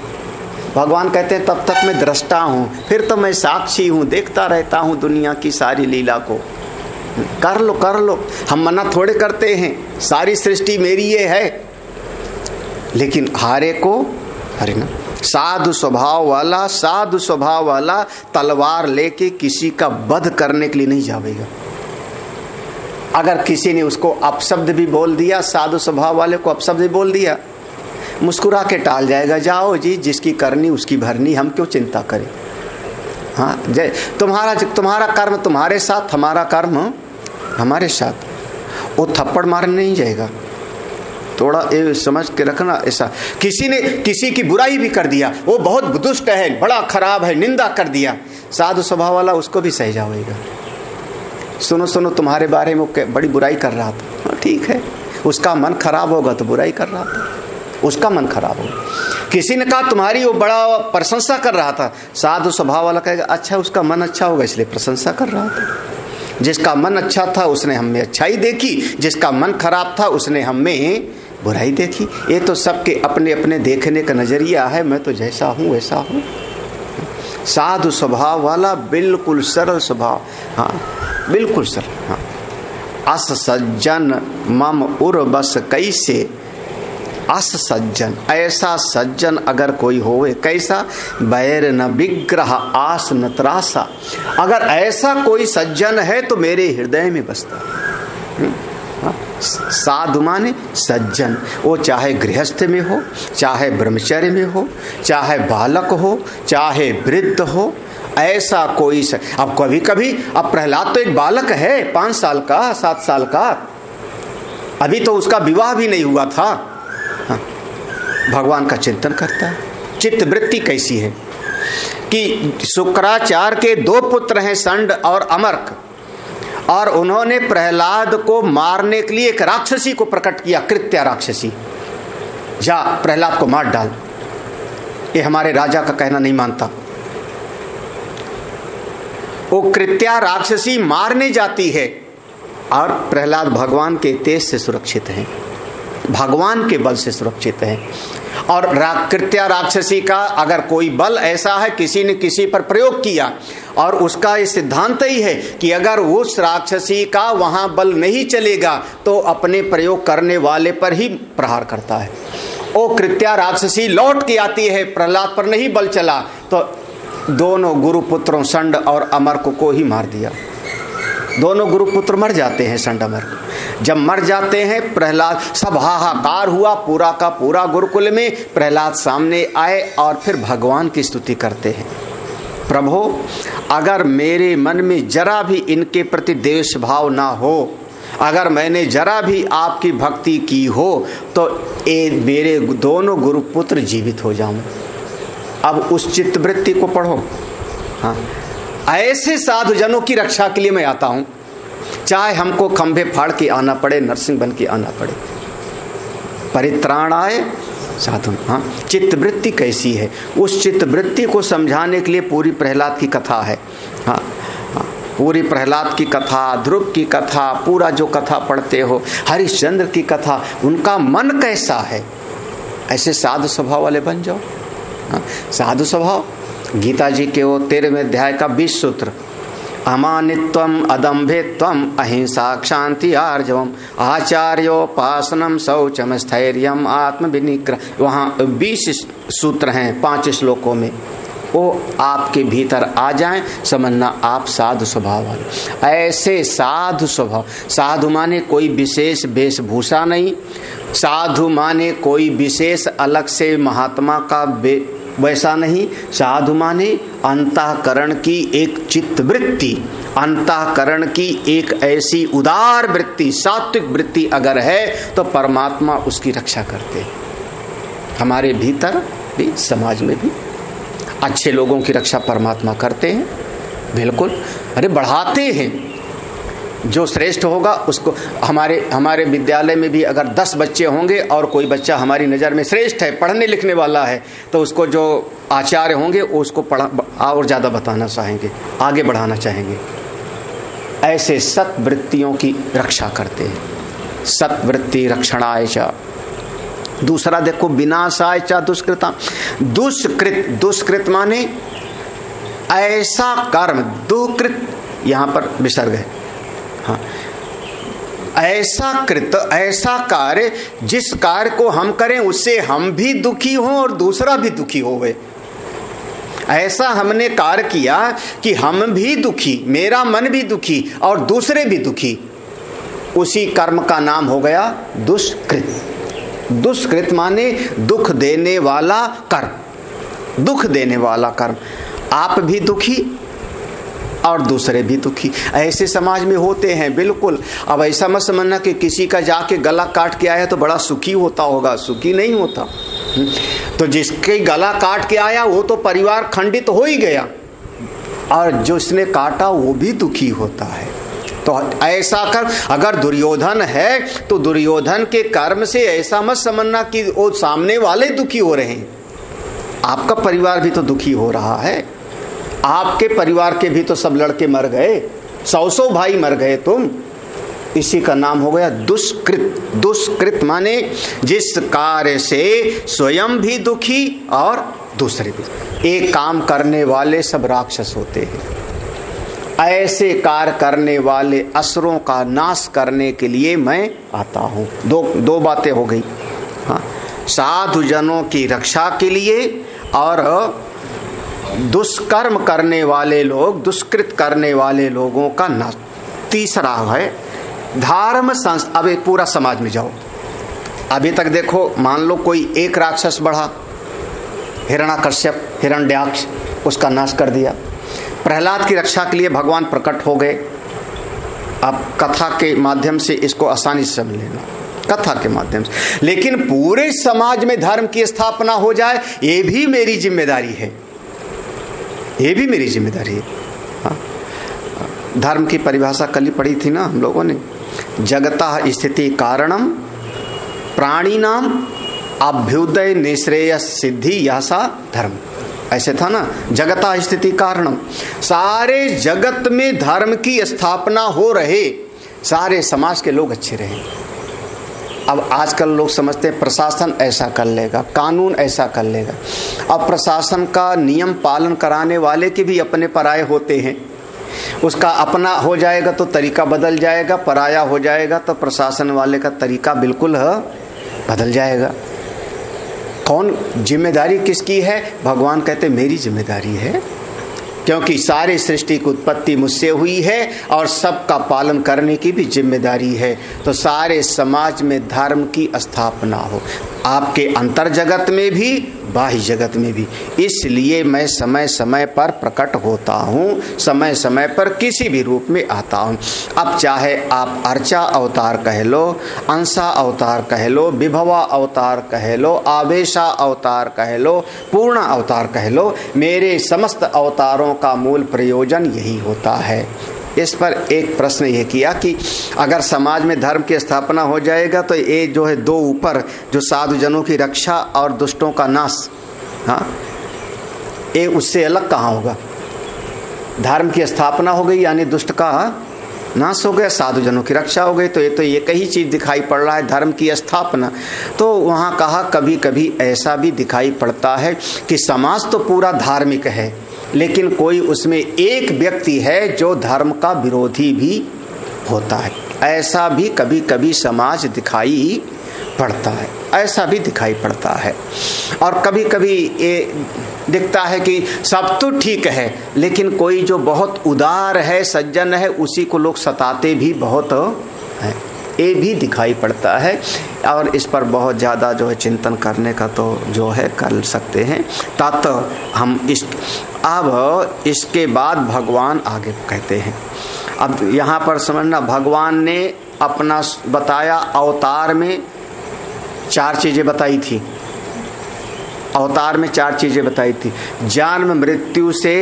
भगवान कहते हैं तब तक मैं दृष्टा हूँ, फिर तो मैं साक्षी हूँ, देखता रहता हूँ दुनिया की सारी लीला को। कर लो, हम मना थोड़े करते हैं, सारी सृष्टि मेरी ये है, लेकिन हारे को हरे ना। साधु स्वभाव वाला तलवार लेके किसी का वध करने के लिए नहीं जावेगा। अगर किसी ने उसको अपशब्द भी बोल दिया, साधु स्वभाव वाले को अपशब्द भी बोल दिया, मुस्कुरा के टाल जाएगा, जाओ जी जिसकी करनी उसकी भरनी, हम क्यों चिंता करें। हाँ, जय तुम्हारा कर्म तुम्हारे साथ, हमारा कर्म हमारे साथ। वो थप्पड़ मारने नहीं जाएगा। थोड़ा ये समझ के रखना। ऐसा किसी ने किसी की बुराई भी कर दिया, वो बहुत दुष्ट है, बड़ा खराब है, निंदा कर दिया, साधु स्वभाव वाला उसको भी सह जाएगा। सुनो तुम्हारे बारे में बड़ी बुराई कर रहा था, ठीक है, उसका मन खराब होगा तो बुराई कर रहा था, उसका मन खराब होगा। किसी ने कहा तुम्हारी वो बड़ा प्रशंसा कर रहा था, साधु स्वभाव वाला कहेगा अच्छा उसका मन अच्छा होगा इसलिए प्रशंसा कर रहा था। जिसका मन अच्छा था उसने हम में अच्छाई देखी, जिसका मन खराब था उसने हम में बुराई देखी। ये तो सबके अपने अपने देखने का नजरिया है। मैं तो जैसा हूँ वैसा हूँ। साधु स्वभाव वाला बिल्कुल सरल स्वभाव, हाँ बिल्कुल सरल। हाँ, अस सज्जन मम उर बस कैसे, अस सज्जन, ऐसा सज्जन अगर कोई होवे, कैसा, बैर न विग्रह आस न त्रासा। अगर ऐसा कोई सज्जन है तो मेरे हृदय में बसता। साधु माने सज्जन, वो चाहे गृहस्थ में हो, चाहे ब्रह्मचर्य में हो, चाहे बालक हो, चाहे वृद्ध हो, ऐसा कोई अब कभी कभी, अब प्रहलाद तो एक बालक है, 5 साल का 7 साल का, अभी तो उसका विवाह भी नहीं हुआ था। हाँ, भगवान का चिंतन करता है। चित्त वृत्ति कैसी है कि शुक्राचार्य के 2 पुत्र हैं, संड और अमर्क, और उन्होंने प्रहलाद को मारने के लिए एक राक्षसी को प्रकट किया, कृत्या राक्षसी, जा प्रहलाद को मार डाल। ये हमारे राजा का कहना नहीं मानता। वो कृत्या राक्षसी मारने जाती है और प्रहलाद भगवान के तेज से सुरक्षित हैं, भगवान के बल से सुरक्षित हैं। और कृत्या राक्षसी का अगर कोई बल ऐसा है, किसी ने किसी पर प्रयोग किया, और उसका ये सिद्धांत ही है कि अगर उस राक्षसी का वहां बल नहीं चलेगा तो अपने प्रयोग करने वाले पर ही प्रहार करता है। वो कृत्या राक्षसी लौट के आती है, प्रहलाद पर नहीं बल चला तो दोनों गुरुपुत्रों संड और अमर्क को ही मार दिया। दोनों गुरुपुत्र मर जाते हैं, संड अमर्क। जब मर जाते हैं, प्रहलाद, सब हाहाकार हुआ पूरा का पूरा गुरुकुल में। प्रहलाद सामने आए और फिर भगवान की स्तुति करते हैं, प्रभु अगर मेरे मन में जरा भी इनके प्रति द्वेष भाव ना हो, अगर मैंने जरा भी आपकी भक्ति की हो तो ये मेरे दोनों गुरुपुत्र जीवित हो जाऊं। अब उस चित्तवृत्ति को पढ़ो। हाँ, ऐसे साधुजनों की रक्षा के लिए मैं आता हूं, चाहे हमको खंभे फाड़ के आना पड़े, नरसिंह बन के आना पड़े। परित्राणाय साधु। हाँ, चित्तवृत्ति कैसी है, उस चित्तवृत्ति को समझाने के लिए पूरी प्रहलाद की कथा है। हाँ, पूरी प्रहलाद की कथा, ध्रुव की कथा, पूरा जो कथा पढ़ते हो, हरिश्चंद्र की कथा, उनका मन कैसा है, ऐसे साधु स्वभाव वाले बन जाओ। हाँ, साधु स्वभाव। गीता जी के वो 13वें अध्याय का 20 सूत्र, अमानित्वम अदम्भित्वम अहिंसा क्षांति आर्जवम आचार्योपासनम शौचम स्थैर्यम आत्मविनिग्रह। वहाँ 20 सूत्र हैं 5 श्लोकों में। वो आपके भीतर आ जाएं, समझना आप साधु स्वभाव वाले। ऐसे साधु स्वभाव, साधु माने कोई विशेष वेशभूषा नहीं, साधु माने कोई विशेष अलग से महात्मा का वैसा नहीं। साधु माने अंतःकरण की एक चित्तवृत्ति, अंतःकरण की एक ऐसी उदार वृत्ति, सात्विक वृत्ति अगर है तो परमात्मा उसकी रक्षा करते हैं। हमारे भीतर भी, समाज में भी अच्छे लोगों की रक्षा परमात्मा करते हैं, बिल्कुल। अरे बढ़ाते हैं, जो श्रेष्ठ होगा उसको। हमारे विद्यालय में भी अगर 10 बच्चे होंगे और कोई बच्चा हमारी नज़र में श्रेष्ठ है, पढ़ने लिखने वाला है, तो उसको जो आचार्य होंगे वो उसको और ज़्यादा बताना चाहेंगे, आगे बढ़ाना चाहेंगे। ऐसे सत्वृत्तियों की रक्षा करते हैं। सत्वृत्ति रक्षणाय च। दूसरा देखो, विनाशाय च दुष्कृता। दुष्कृत माने ऐसा कर्म, दुकृत यहाँ पर विसर्ग है। हाँ, ऐसा कृत, ऐसा कार्य जिस कार्य को हम करें उससे हम भी दुखी हों और दूसरा भी दुखी होवे। ऐसा हमने कार्य किया कि हम भी दुखी, मेरा मन भी दुखी और दूसरे भी दुखी, उसी कर्म का नाम हो गया दुष्कृत। दुष्कृत माने दुख देने वाला कर्म, दुख देने वाला कर्म। आप भी दुखी और दूसरे भी दुखी, ऐसे समाज में होते हैं बिल्कुल। अब ऐसा मत समझना कि किसी का जाके गला काट के आया तो बड़ा सुखी होता होगा, सुखी नहीं होता। तो जिसके गला काट के आया वो तो परिवार खंडित हो ही गया, और जो उसने काटा वो भी दुखी होता है। तो ऐसा कर, अगर दुर्योधन है तो दुर्योधन के कर्म से ऐसा मत समझना कि वो सामने वाले दुखी हो रहे हैं, आपका परिवार भी तो दुखी हो रहा है। आपके परिवार के भी तो सब लड़के मर गए, 100 भाई मर गए तुम। इसी का नाम हो गया दुष्कृत। दुष्कृत माने जिस कार्य से स्वयं भी दुखी और दूसरे भी। एक काम करने वाले सब राक्षस होते हैं। ऐसे कार्य करने वाले असुरों का नाश करने के लिए मैं आता हूँ। दो बातें हो गई। हाँ, साधु जनों की रक्षा के लिए और दुष्कर्म करने वाले लोग, दुष्कृत करने वाले लोगों का नाश। तीसरा है धर्म संस्था। अब पूरा समाज में जाओ, अभी तक देखो, मान लो कोई एक राक्षस बढ़ा, हिरण्याकश्यप, हिरण्याक्ष, उसका नाश कर दिया। प्रहलाद की रक्षा के लिए भगवान प्रकट हो गए। अब कथा के माध्यम से इसको आसानी से समझ लेना, कथा के माध्यम से। लेकिन पूरे समाज में धर्म की स्थापना हो जाए, ये भी मेरी जिम्मेदारी है, ये भी मेरी जिम्मेदारी है। हाँ? धर्म की परिभाषा कल ही पढ़ी थी ना हम लोगों ने, जगतः स्थिति कारणम प्राणिनाम अभ्युदय निश्रेयस सिद्धि यह सा धर्म। ऐसे था ना, जगतः स्थिति कारणम, सारे जगत में धर्म की स्थापना हो रहे, सारे समाज के लोग अच्छे रहे। अब आजकल लोग समझते हैं प्रशासन ऐसा कर लेगा, कानून ऐसा कर लेगा। अब प्रशासन का नियम पालन कराने वाले के भी अपने पराये होते हैं। उसका अपना हो जाएगा तो तरीका बदल जाएगा, पराया हो जाएगा तो प्रशासन वाले का तरीका बिल्कुल बदल जाएगा। कौन जिम्मेदारी किसकी है? भगवान कहते मेरी जिम्मेदारी है, क्योंकि सारी सृष्टि की उत्पत्ति मुझसे हुई है और सबका पालन करने की भी जिम्मेदारी है। तो सारे समाज में धर्म की स्थापना हो, आपके अंतर जगत में भी, बाह्य जगत में भी। इसलिए मैं समय समय पर प्रकट होता हूँ, समय समय पर किसी भी रूप में आता हूँ। अब चाहे आप अर्चा अवतार कह लो, अंशा अवतार कह लो, विभवा अवतार कह लो, आवेशा अवतार कह लो, पूर्ण अवतार कह लो, मेरे समस्त अवतारों का मूल प्रयोजन यही होता है। इस पर एक प्रश्न यह किया कि अगर समाज में धर्म की स्थापना हो जाएगा तो ये जो है दो ऊपर, जो साधु जनों की रक्षा और दुष्टों का नाश, हाँ, ये उससे अलग कहाँ होगा? धर्म की स्थापना हो गई यानी दुष्ट का नाश हो गया, साधु जनों की रक्षा हो गई। तो ये कई चीज़ दिखाई पड़ रहा है, धर्म की स्थापना। तो वहाँ कहा कभी कभी ऐसा भी दिखाई पड़ता है कि समाज तो पूरा धार्मिक है, लेकिन कोई उसमें एक व्यक्ति है जो धर्म का विरोधी भी होता है। ऐसा भी कभी कभी समाज दिखाई पड़ता है, ऐसा भी दिखाई पड़ता है। और कभी कभी ये दिखता है कि सब तो ठीक है, लेकिन कोई जो बहुत उदार है, सज्जन है, उसी को लोग सताते भी बहुत हैं, ये भी दिखाई पड़ता है। और इस पर बहुत ज़्यादा जो है चिंतन करने का तो जो है कर सकते हैं। तात हम अब इसके बाद भगवान आगे कहते हैं। अब यहाँ पर समझना, भगवान ने अपना बताया, अवतार में 4 चीज़ें बताई थी, अवतार में 4 चीज़ें बताई थी। जन्म मृत्यु से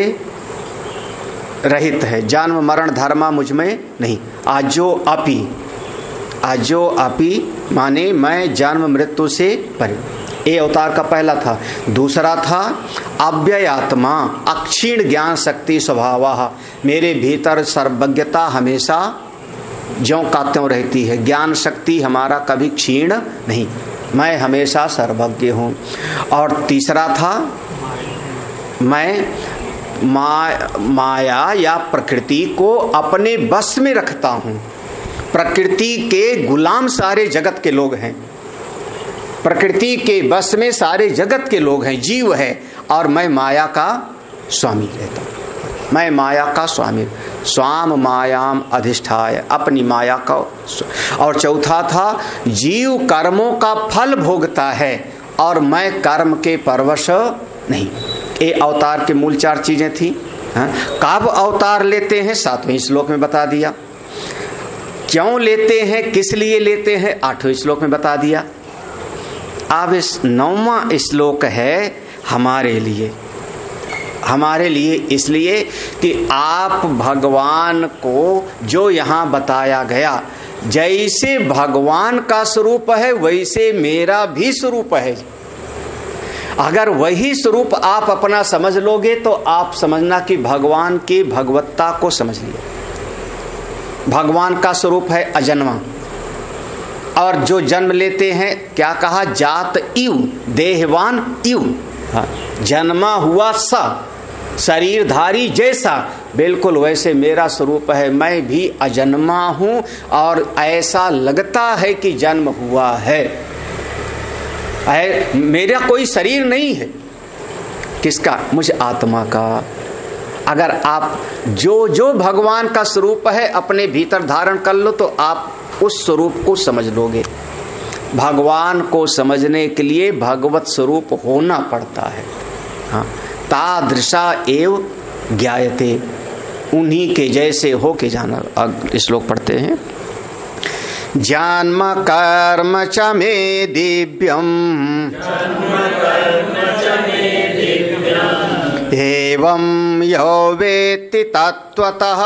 रहित है, जन्म मरण धर्मा मुझ में नहीं। आजो अपि माने मैं जन्म मृत्यु से परे, ये अवतार का पहला था। दूसरा था अव्ययात्मा, अक्षीण ज्ञान शक्ति स्वभाव, मेरे भीतर सर्वज्ञता हमेशा ज्यों का त्यों रहती है, ज्ञान शक्ति हमारा कभी क्षीण नहीं, मैं हमेशा सर्वज्ञ हूँ। और तीसरा था मैं माया या प्रकृति को अपने बस में रखता हूँ। प्रकृति के गुलाम सारे जगत के लोग हैं, प्रकृति के बस में सारे जगत के लोग हैं, जीव है, और मैं माया का स्वामी रहता हूँ। मैं माया का स्वामी, स्वाम मायाम अधिष्ठाय, अपनी माया का। और चौथा था जीव कर्मों का फल भोगता है और मैं कर्म के परवश नहीं। ये अवतार के मूल 4 चीजें थी। कब अवतार लेते हैं 7वें श्लोक में बता दिया, क्यों लेते हैं, किस लिए लेते हैं 8वें श्लोक में बता दिया। अब इस 9वां श्लोक है हमारे लिए, हमारे लिए इसलिए कि आप भगवान को जो यहाँ बताया गया, जैसे भगवान का स्वरूप है वैसे मेरा भी स्वरूप है। अगर वही स्वरूप आप अपना समझ लोगे तो आप समझना कि भगवान की भगवत्ता को समझ लिया। भगवान का स्वरूप है अजन्मा, और जो जन्म लेते हैं क्या कहा, जात इव देहवान इव, जन्मा हुआ सा शरीरधारी जैसा, बिल्कुल वैसे मेरा स्वरूप है। मैं भी अजन्मा हूं और ऐसा लगता है कि जन्म हुआ है। मेरा कोई शरीर नहीं है, किसका, मुझ आत्मा का। अगर आप जो जो भगवान का स्वरूप है अपने भीतर धारण कर लो तो आप उस स्वरूप को समझ लोगे। भगवान को समझने के लिए भगवत स्वरूप होना पड़ता है। हाँ, तादृशा एव ज्ञायते, उन्हीं के जैसे हो के जाना। श्लोक पढ़ते हैं। जन्म कर्म च मे दिव्यम एवं यो वेत्ति तत्त्वतः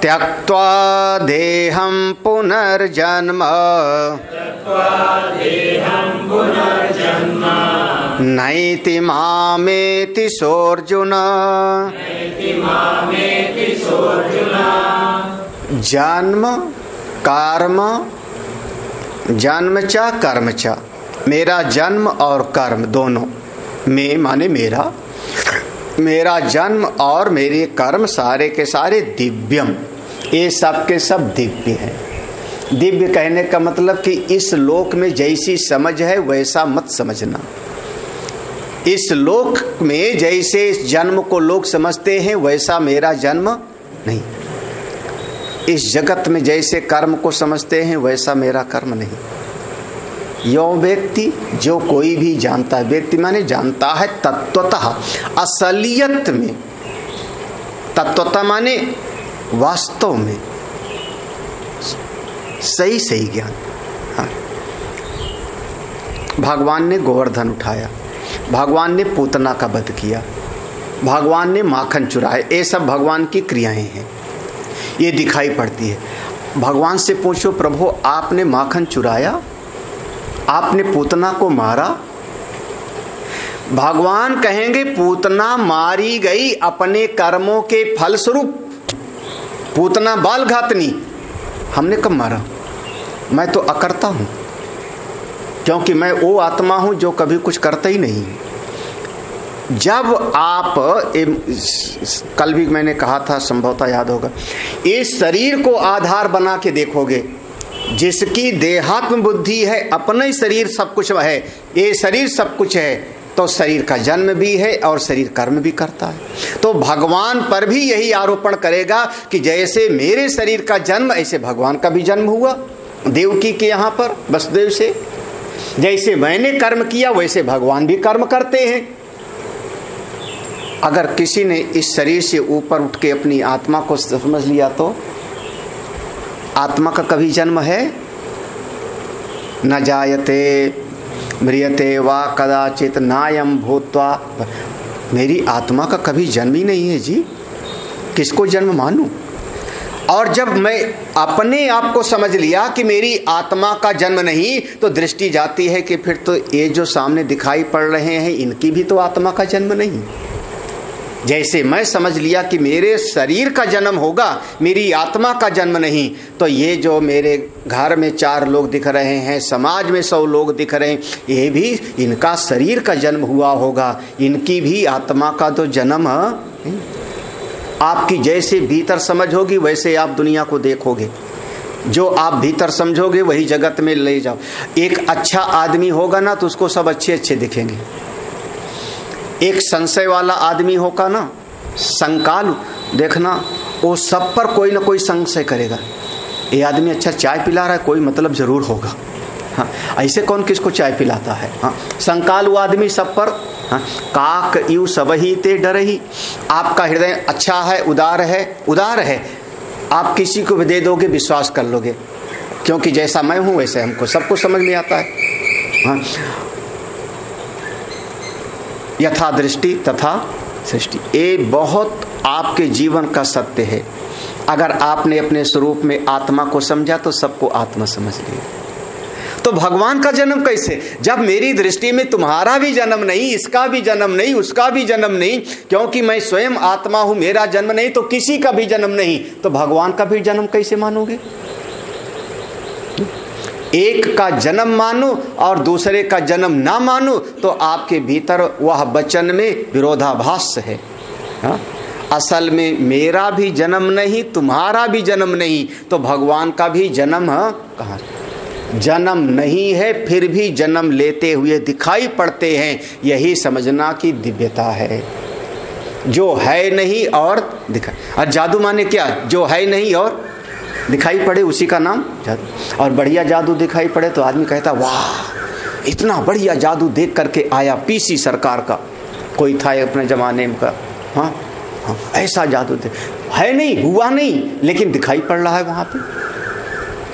त्यक्त्वा देहं पुनर्जन्म नैति मामेति सोऽर्जुन। जन्म कर्म, जन्म च कर्म च, मेरा जन्म और कर्म दोनों, मैं माने मेरा, मेरा जन्म और मेरे कर्म सारे के सारे दिव्यम, ये सब के सब दिव्य हैं। दिव्य कहने का मतलब कि इस लोक में जैसी समझ है वैसा मत समझना। इस लोक में जैसे इस जन्म को लोग समझते हैं वैसा मेरा जन्म नहीं। इस जगत में जैसे कर्म को समझते हैं वैसा मेरा कर्म नहीं। यो व्यक्ति, जो कोई भी जानता है, व्यक्ति माने जानता है तत्वतः, असलियत में। तत्वतः माने वास्तव में, सही सही ज्ञान। हाँ। भगवान ने गोवर्धन उठाया, भगवान ने पूतना का वध किया, भगवान ने माखन चुराया, ये सब भगवान की क्रियाएं हैं, ये दिखाई पड़ती है। भगवान से पूछो प्रभु आपने माखन चुराया, आपने पूतना को मारा? भगवान कहेंगे पूतना मारी गई अपने कर्मों के फलस्वरूप। पूतना बाल घातनी, हमने कब मारा? मैं तो अकर्ता हूं, क्योंकि मैं वो आत्मा हूं जो कभी कुछ करता ही नहीं। जब आप कल भी मैंने कहा था, संभवतः याद होगा, इस शरीर को आधार बना के देखोगे, जिसकी देहात्म बुद्धि है, अपना ही शरीर सब कुछ है, ये शरीर सब कुछ है, तो शरीर का जन्म भी है और शरीर कर्म भी करता है। तो भगवान पर भी यही आरोपण करेगा कि जैसे मेरे शरीर का जन्म ऐसे भगवान का भी जन्म हुआ देवकी के यहाँ पर वसुदेव से। जैसे मैंने कर्म किया वैसे भगवान भी कर्म करते हैं। अगर किसी ने इस शरीर से ऊपर उठ के अपनी आत्मा को समझ लिया तो आत्मा का कभी जन्म है? न जायते म्रियते वा कदाचित नायम भूत्वा। मेरी आत्मा का कभी जन्म ही नहीं है जी, किसको जन्म मानूं? और जब मैं अपने आप को समझ लिया कि मेरी आत्मा का जन्म नहीं, तो दृष्टि जाती है कि फिर तो ये जो सामने दिखाई पड़ रहे हैं इनकी भी तो आत्मा का जन्म नहीं। जैसे मैं समझ लिया कि मेरे शरीर का जन्म होगा, मेरी आत्मा का जन्म नहीं, तो ये जो मेरे घर में 4 लोग दिख रहे हैं, समाज में 100 लोग दिख रहे हैं, ये भी इनका शरीर का जन्म हुआ होगा, इनकी भी आत्मा का तो जन्म आपकी जैसे भीतर समझ होगी वैसे आप दुनिया को देखोगे। जो आप भीतर समझोगे वही जगत में ले जाओ। एक अच्छा आदमी होगा ना तो उसको सब अच्छे अच्छे दिखेंगे। एक संशय वाला आदमी होगा ना, संकाल, देखना वो सब पर कोई ना कोई संशय करेगा। ये आदमी अच्छा चाय पिला रहा है, कोई मतलब जरूर होगा। हाँ, ऐसे कौन किसको चाय पिलाता है? हाँ, संकालु आदमी सब पर। हाँ, काक यू सबही ते डरही। आपका हृदय अच्छा है, उदार है, आप किसी को भी दे दोगे, विश्वास कर लोगे, क्योंकि जैसा मैं हूं वैसे हमको सबको समझ में आता है। हाँ, यथा दृष्टि तथा सृष्टि, ये बहुत आपके जीवन का सत्य है। अगर आपने अपने स्वरूप में आत्मा को समझा तो सबको आत्मा समझ लिया। तो भगवान का जन्म कैसे? जब मेरी दृष्टि में तुम्हारा भी जन्म नहीं, इसका भी जन्म नहीं, उसका भी जन्म नहीं, क्योंकि मैं स्वयं आत्मा हूं, मेरा जन्म नहीं तो किसी का भी जन्म नहीं, तो भगवान का भी जन्म कैसे मानोगे? एक का जन्म मानो और दूसरे का जन्म ना मानो तो आपके भीतर वह वचन में विरोधाभास है। हा? असल में मेरा भी जन्म नहीं, तुम्हारा भी जन्म नहीं, तो भगवान का भी जन्म कहाँ? जन्म नहीं है, फिर भी जन्म लेते हुए दिखाई पड़ते हैं। यही समझना की दिव्यता है। जो है नहीं और दिखाई। और जादू माने क्या? जो है नहीं और दिखाई पड़े, उसी का नाम जादू। और बढ़िया जादू दिखाई पड़े तो आदमी कहता वाह, इतना बढ़िया जादू देख करके आया। पीसी सरकार का कोई था अपने जमाने में का, हाँ हाँ, ऐसा जादू है नहीं, हुआ नहीं, लेकिन दिखाई पड़ रहा है वहां पे।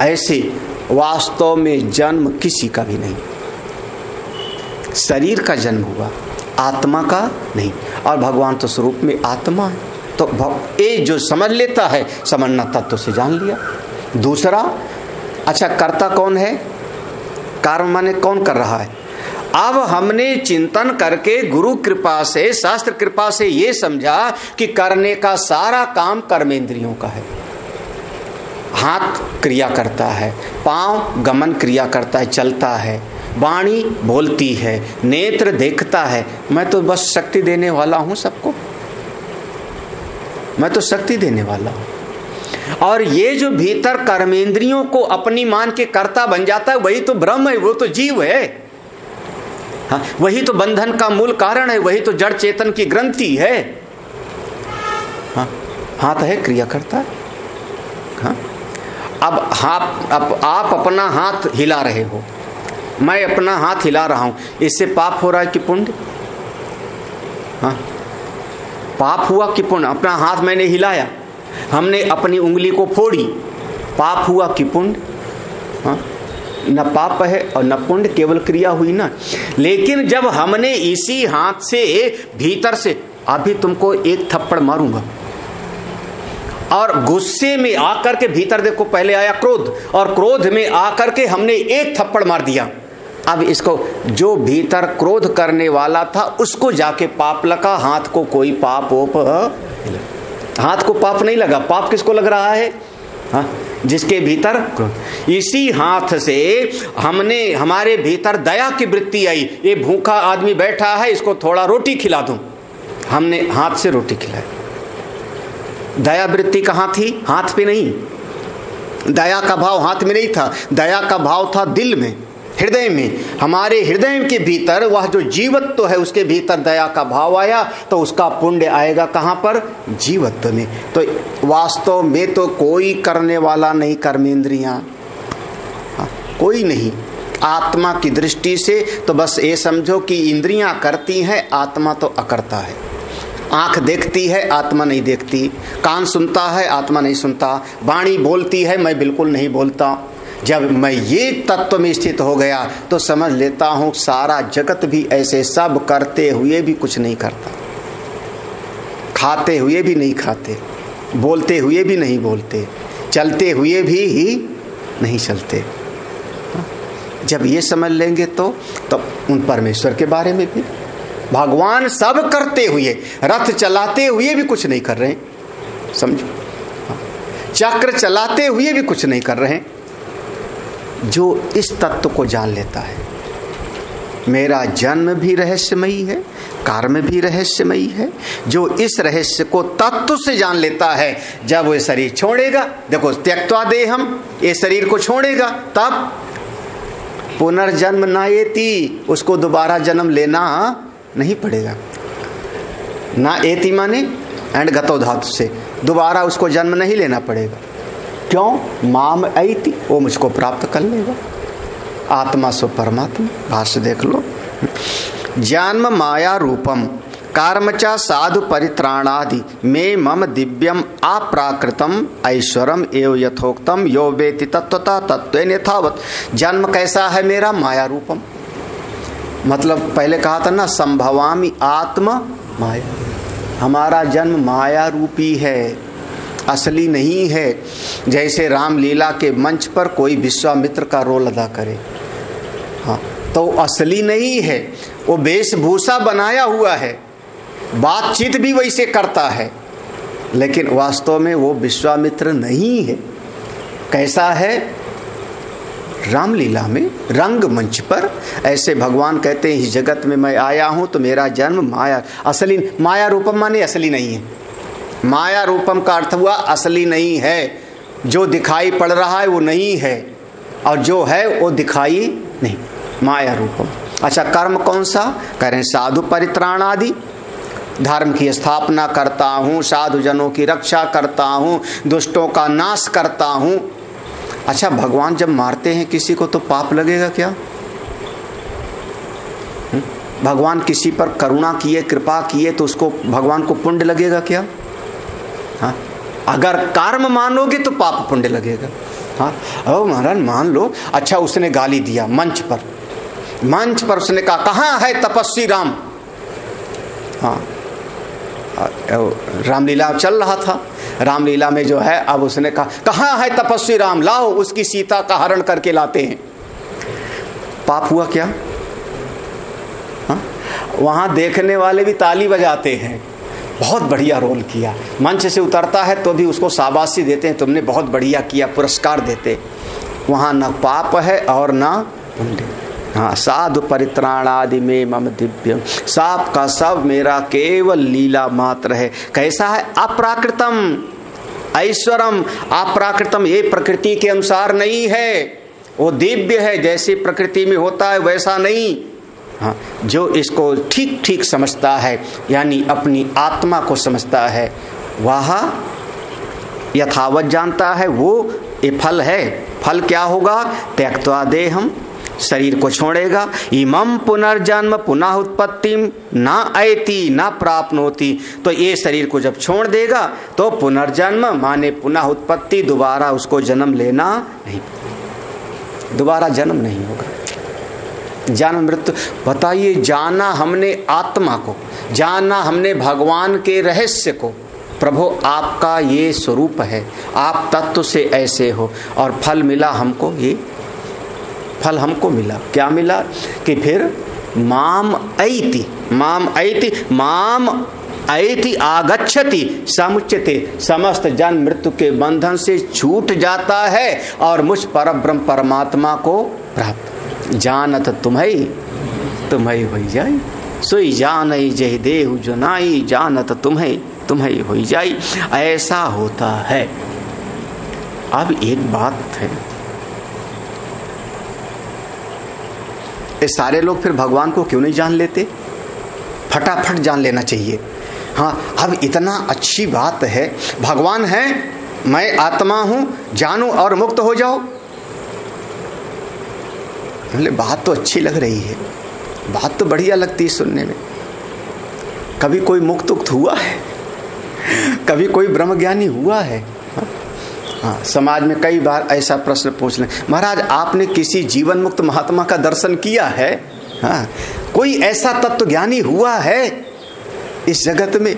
ऐसे वास्तव में जन्म किसी का भी नहीं। शरीर का जन्म हुआ, आत्मा का नहीं। और भगवान तो स्वरूप में आत्मा है। तो ये जो समझ लेता है, समझना तत्व से जान लिया। दूसरा, अच्छा कर्ता कौन है? कर्म माने कौन कर रहा है? अब हमने चिंतन करके गुरु कृपा से, शास्त्र कृपा से ये समझा कि करने का सारा काम कर्मेंद्रियों का है। हाथ क्रिया करता है, पांव गमन क्रिया करता है, चलता है, वाणी बोलती है, नेत्र देखता है। मैं तो बस शक्ति देने वाला हूं सबको, मैं तो शक्ति देने वाला हूं। और ये जो भीतर कर्मेंद्रियों को अपनी मान के कर्ता बन जाता है, वही तो ब्रह्म है, वो तो जीव है। हाँ, वही तो बंधन का मूल कारण है, वही तो जड़ चेतन की ग्रंथि है। हाँ, हाथ है, क्रिया करता है। हाँ, अब आप अपना हाथ हिला रहे हो, मैं अपना हाथ हिला रहा हूं, इससे पाप हो रहा है कि पुण्य? हाँ, पाप हुआ कि पुण्य? अपना हाथ मैंने हिलाया, हमने अपनी उंगली को फोड़ी, पाप हुआ कि पुण्य? हाँ, न पाप है और न पुण्य, केवल क्रिया हुई ना। लेकिन जब हमने इसी हाथ से भीतर से, अभी तुमको एक थप्पड़ मारूंगा, और गुस्से में आकर के भीतर देखो, पहले आया क्रोध, और क्रोध में आकर के हमने एक थप्पड़ मार दिया। अब इसको, जो भीतर क्रोध करने वाला था उसको जाके पाप लगा, हाथ को कोई पाप हाथ को पाप नहीं लगा। पाप किसको लग रहा है? हाँ, जिसके भीतर क्रोध। इसी हाथ से हमने, हमारे भीतर दया की वृत्ति आई। ये भूखा आदमी बैठा है, इसको थोड़ा रोटी खिला दूं, हमने हाथ से रोटी खिलाई। दया वृत्ति कहाँ थी? हाथ पे नहीं। दया का भाव हाथ में नहीं था, दया का भाव था दिल में, हृदय में। हमारे हृदय के भीतर वह जो जीवत्व है, उसके भीतर दया का भाव आया, तो उसका पुण्य आएगा कहाँ पर? जीवत्व में। तो वास्तव में तो कोई करने वाला नहीं, कर्मेंद्रियां कोई नहीं। आत्मा की दृष्टि से तो बस ये समझो कि इंद्रियां करती हैं, आत्मा तो अकर्ता है। आंख देखती है, आत्मा नहीं देखती। कान सुनता है, आत्मा नहीं सुनता। वाणी बोलती है, मैं बिल्कुल नहीं बोलता। जब मैं ये तत्व में स्थित हो गया तो समझ लेता हूं सारा जगत भी ऐसे, सब करते हुए भी कुछ नहीं करता, खाते हुए भी नहीं खाते, बोलते हुए भी नहीं बोलते, चलते हुए भी ही नहीं चलते। जब ये समझ लेंगे तो उन परमेश्वर के बारे में भी, भगवान सब करते हुए, रथ चलाते हुए भी कुछ नहीं कर रहे हैं, समझो, चक्र चलाते हुए भी कुछ नहीं कर रहे हैं। जो इस तत्व को जान लेता है, मेरा जन्म भी रहस्यमयी है, कर्म भी रहस्यमयी है। जो इस रहस्य को तत्व से जान लेता है, जब वो शरीर छोड़ेगा, देखो त्यक्त्वा देहम, ये शरीर को छोड़ेगा, तब पुनर्जन्म नायेति, उसको दोबारा जन्म लेना नहीं पड़ेगा। ना एति माने एंड गतो धातु से, दोबारा उसको जन्म नहीं लेना पड़ेगा। क्यों? माम ऐति, वो मुझको प्राप्त कर लेगा। आत्मा सो परमात्मा, भाष्य देख लो। जन्म माया रूपम कर्मचा साधु परित्राणादि मे मम दिव्यम अप्राकृतम ऐश्वरम एव यथोक्तम यो वेति तत्वता तत्वेन यथावत्। जन्म कैसा है मेरा? माया रूपम, मतलब पहले कहा था ना, संभवामि आत्मा माया। हमारा जन्म माया रूपी है, असली नहीं है। जैसे रामलीला के मंच पर कोई विश्वामित्र का रोल अदा करे, हाँ, तो असली नहीं है, वो वेशभूषा बनाया हुआ है, बातचीत भी वैसे करता है, लेकिन वास्तव में वो विश्वामित्र नहीं है। कैसा है? रामलीला में रंगमंच पर ऐसे भगवान कहते हैं, इस जगत में मैं आया हूं तो मेरा जन्म माया, असली माया रूपम माने असली नहीं है। माया रूपम का अर्थ हुआ असली नहीं है। जो दिखाई पड़ रहा है वो नहीं है, और जो है वो दिखाई नहीं, माया रूपम। अच्छा, कर्म कौन सा? कह रहे हैं साधु परित्राण आदि, धर्म की स्थापना करता हूँ, साधु जनों की रक्षा करता हूँ, दुष्टों का नाश करता हूँ। अच्छा, भगवान जब मारते हैं किसी को तो पाप लगेगा क्या? भगवान किसी पर करुणा किए, कृपा किए तो उसको भगवान को पुण्य लगेगा क्या? हाँ, अगर कर्म मानोगे तो पाप पुण्य लगेगा। हाँ, ओ महाराज मान लो, अच्छा उसने गाली दिया मंच पर उसने कहा कहाँ है तपस्वी राम? हाँ, रामलीला चल रहा था, रामलीला में जो है, अब उसने कहा कहाँ है तपस्वी राम, लाओ उसकी सीता का हरण करके लाते हैं। पाप हुआ क्या? हाँ, वहां देखने वाले भी ताली बजाते हैं, बहुत बढ़िया रोल किया। मंच से उतरता है तो भी उसको शाबाशी देते हैं, तुमने बहुत बढ़िया किया, पुरस्कार देते। वहाँ न पाप है और न पुण्य। हाँ, साधु परित्राणादि में मम दिव्यम, सब का सब मेरा केवल लीला मात्र है। कैसा है? अप्राकृतम ऐश्वरम, अप्राकृतम, ये प्रकृति के अनुसार नहीं है, वो दिव्य है, जैसे प्रकृति में होता है वैसा नहीं। हाँ, जो इसको ठीक ठीक समझता है, यानी अपनी आत्मा को समझता है, वह यथावत जानता है, वो ये फल है। फल क्या होगा? त्यक्त्वा देहम, शरीर को छोड़ेगा। इमं पुनर्जन्म पुनः उत्पत्तिम न ऐति न प्राप्नोति, तो ये शरीर को जब छोड़ देगा तो पुनर्जन्म माने पुनः उत्पत्ति, दोबारा उसको जन्म लेना नहीं, दोबारा जन्म नहीं होगा। जन्म मृत्यु, बताइए, जाना हमने आत्मा को, जाना हमने भगवान के रहस्य को, प्रभु आपका ये स्वरूप है, आप तत्व से ऐसे हो, और फल मिला हमको, ये फल हमको मिला। क्या मिला? कि फिर माम ऐति, माम ऐति, माम ऐति आगच्छति समुच्यते, समस्त जन्म मृत्यु के बंधन से छूट जाता है और मुझ परब्रह्म परमात्मा को प्राप्त। जानत तुम्हें हो जाई, सोई जान जय देहु जनाई, जानत तुम्हें हो जाई, ऐसा होता है। अब एक बात है, ये सारे लोग फिर भगवान को क्यों नहीं जान लेते? फटाफट जान लेना चाहिए। हाँ, अब इतना अच्छी बात है, भगवान है, मैं आत्मा हूं, जानो और मुक्त हो जाओ। बोले बात तो अच्छी लग रही है, बात तो बढ़िया लगती है सुनने में। कभी कोई मुक्त हुआ है? कभी कोई ब्रह्मज्ञानी हुआ है? हाँ, समाज में कई बार ऐसा प्रश्न पूछ लें, महाराज आपने किसी जीवन मुक्त महात्मा का दर्शन किया है? हाँ, कोई ऐसा तत्व ज्ञानी हुआ है इस जगत में?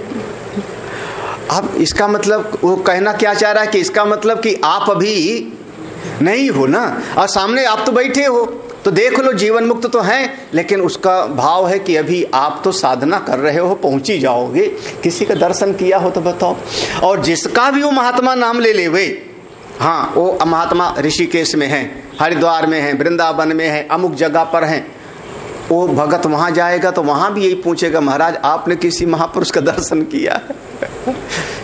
अब इसका मतलब वो कहना क्या चाह रहा है कि इसका मतलब कि आप अभी नहीं हो ना, और सामने आप तो बैठे हो तो देख लो, जीवन मुक्त तो हैं, लेकिन उसका भाव है कि अभी आप तो साधना कर रहे हो, पहुंच ही जाओगे। किसी का दर्शन किया हो तो बताओ। और जिसका भी वो महात्मा नाम ले वे, हाँ, वो महात्मा ऋषिकेश में हैं, हरिद्वार में हैं, वृंदावन में हैं, अमुक जगह पर हैं, वो भगत वहां जाएगा तो वहां भी यही पूछेगा, महाराज आपने किसी महापुरुष का दर्शन किया है?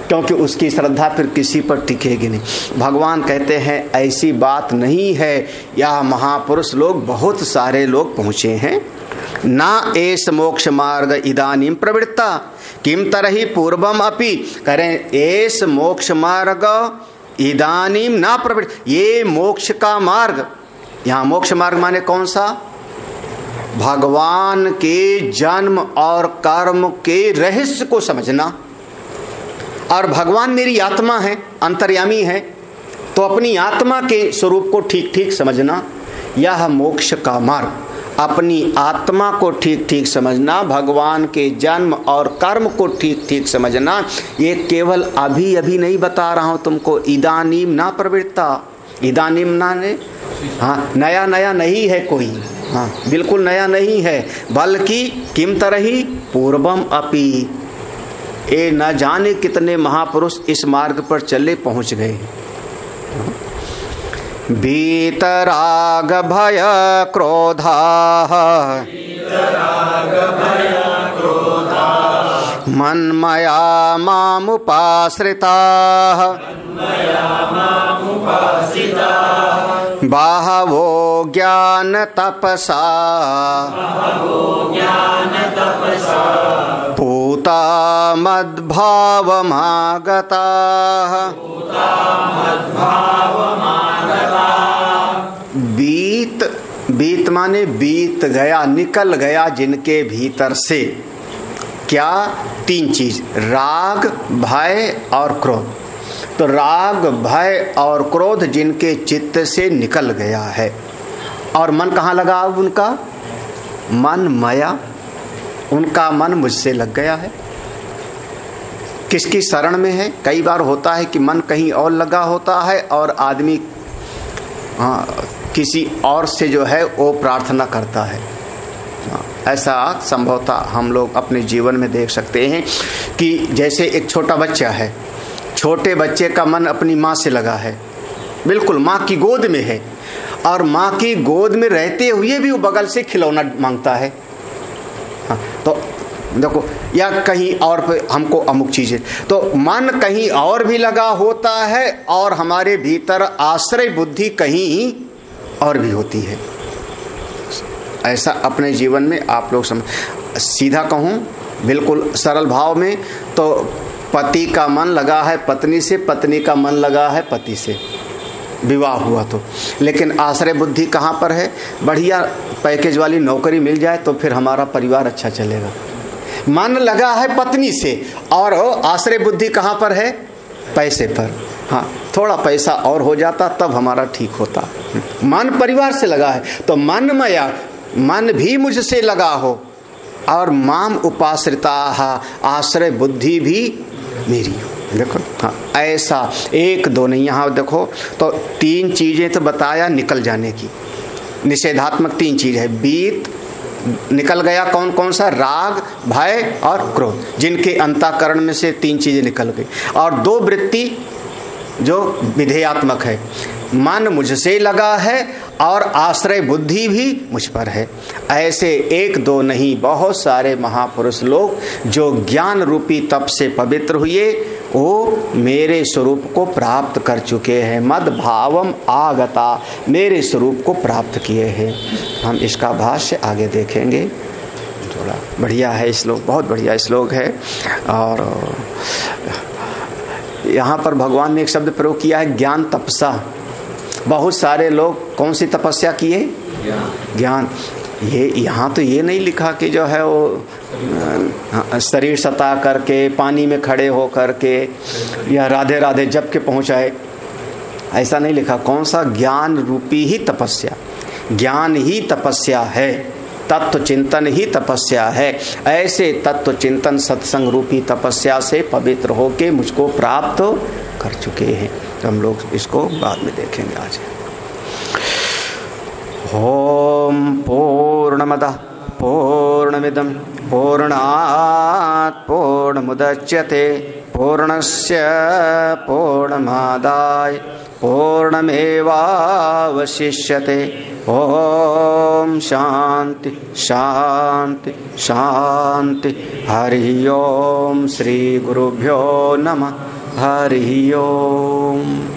क्योंकि उसकी श्रद्धा फिर किसी पर टिकेगी नहीं। भगवान कहते हैं ऐसी बात नहीं है, यह महापुरुष लोग बहुत सारे लोग पहुंचे हैं। ना एस मोक्ष मार्ग इदानीम प्रवृत्ता किम तरहि पूर्वम अपि, करें एस मोक्ष मार्ग इदानीम ना प्रवृत्त, ये मोक्ष का मार्ग, यहाँ मोक्ष मार्ग माने कौन सा? भगवान के जन्म और कर्म के रहस्य को समझना। और भगवान मेरी आत्मा है, अंतर्यामी है, तो अपनी आत्मा के स्वरूप को ठीक ठीक समझना, यह मोक्ष का मार्ग। अपनी आत्मा को ठीक ठीक समझना, भगवान के जन्म और कर्म को ठीक ठीक समझना, ये केवल अभी अभी नहीं बता रहा हूं तुमको। इदानीम ना प्रवृत्ता, इदानीम ना ने, हाँ नया नया नहीं है कोई, हाँ बिल्कुल नया नहीं है, बल्कि किम तरहि पूर्वम अपि, ये न जाने कितने महापुरुष इस मार्ग पर चले पहुंच गए। वीतराग भय क्रोधा मन्मया मामुपाश्रिता बाहवो ज्ञान तपसा पूता मद्भावमागता। बीत माने बीत गया, निकल गया जिनके भीतर से क्या? तीन चीज, राग भय और क्रोध। तो राग भय और क्रोध जिनके चित्त से निकल गया है, और मन कहाँ लगा अब उनका? मन माया, उनका मन मुझसे लग गया है। किसकी शरण में है? कई बार होता है कि मन कहीं और लगा होता है और आदमी किसी और से जो है वो प्रार्थना करता है। ऐसा संभवतः हम लोग अपने जीवन में देख सकते हैं कि जैसे एक छोटा बच्चा है, छोटे बच्चे का मन अपनी माँ से लगा है, बिल्कुल माँ की गोद में है, और माँ की गोद में रहते हुए भी वो बगल से खिलौना मांगता है। हाँ, तो देखो, या कहीं और पे हमको अमुक चीजें, तो मन कहीं और भी लगा होता है और हमारे भीतर आश्रय बुद्धि कहीं और भी होती है। ऐसा अपने जीवन में आप लोग समझ, सीधा कहूँ बिल्कुल सरल भाव में, तो पति का मन लगा है पत्नी से, पत्नी का मन लगा है पति से, विवाह हुआ तो, लेकिन आश्रय बुद्धि कहाँ पर है? बढ़िया पैकेज वाली नौकरी मिल जाए तो फिर हमारा परिवार अच्छा चलेगा। मन लगा है पत्नी से और आश्रय बुद्धि कहाँ पर है? पैसे पर। हाँ, थोड़ा पैसा और हो जाता तब हमारा ठीक होता। मन परिवार से लगा है तो मन मया, मन भी मुझसे लगा हो, और माम उपाश्रिता, आश्रय बुद्धि भी मेरी हो। देखो, हाँ ऐसा एक दो नहीं, यहाँ देखो तो तीन चीजें तो बताया निकल जाने की, निषेधात्मक तीन चीज है। बीत निकल गया, कौन कौन सा? राग भय और क्रोध, जिनके अंतःकरण में से तीन चीजें निकल गई। और दो वृत्ति जो विधेयात्मक है, मन मुझसे लगा है और आश्रय बुद्धि भी मुझ पर है। ऐसे एक दो नहीं, बहुत सारे महापुरुष लोग जो ज्ञान रूपी तप से पवित्र हुए, वो मेरे स्वरूप को प्राप्त कर चुके हैं। मद भावम आगता, मेरे स्वरूप को प्राप्त किए हैं। हम इसका भाष्य आगे देखेंगे, थोड़ा बढ़िया है श्लोक, बहुत बढ़िया श्लोक है। और यहाँ पर भगवान ने एक शब्द प्रयोग किया है, ज्ञान तपसा। बहुत सारे लोग कौन सी तपस्या किए? ज्ञान। ये यहाँ तो ये नहीं लिखा कि जो है वो शरीर सता करके पानी में खड़े हो करके या राधे राधे जप के पहुँचाए, ऐसा नहीं लिखा। कौन सा? ज्ञान रूपी ही तपस्या, ज्ञान ही तपस्या है, तत्व चिंतन ही तपस्या है। ऐसे तत्व चिंतन सत्संग रूपी तपस्या से पवित्र होके मुझको प्राप्त कर चुके हैं। तो हम लोग इसको बाद में देखेंगे। आज ओम पूर्णमदः पूर्णमिदं पूर्णात् पूर्णमुदच्यते पूर्णस्य पूर्णमादाय पूर्णमेवावशिष्यते। ओम शांति शांति शांति। हरि ओम। श्री गुरुभ्यो नमः। हरि ओम।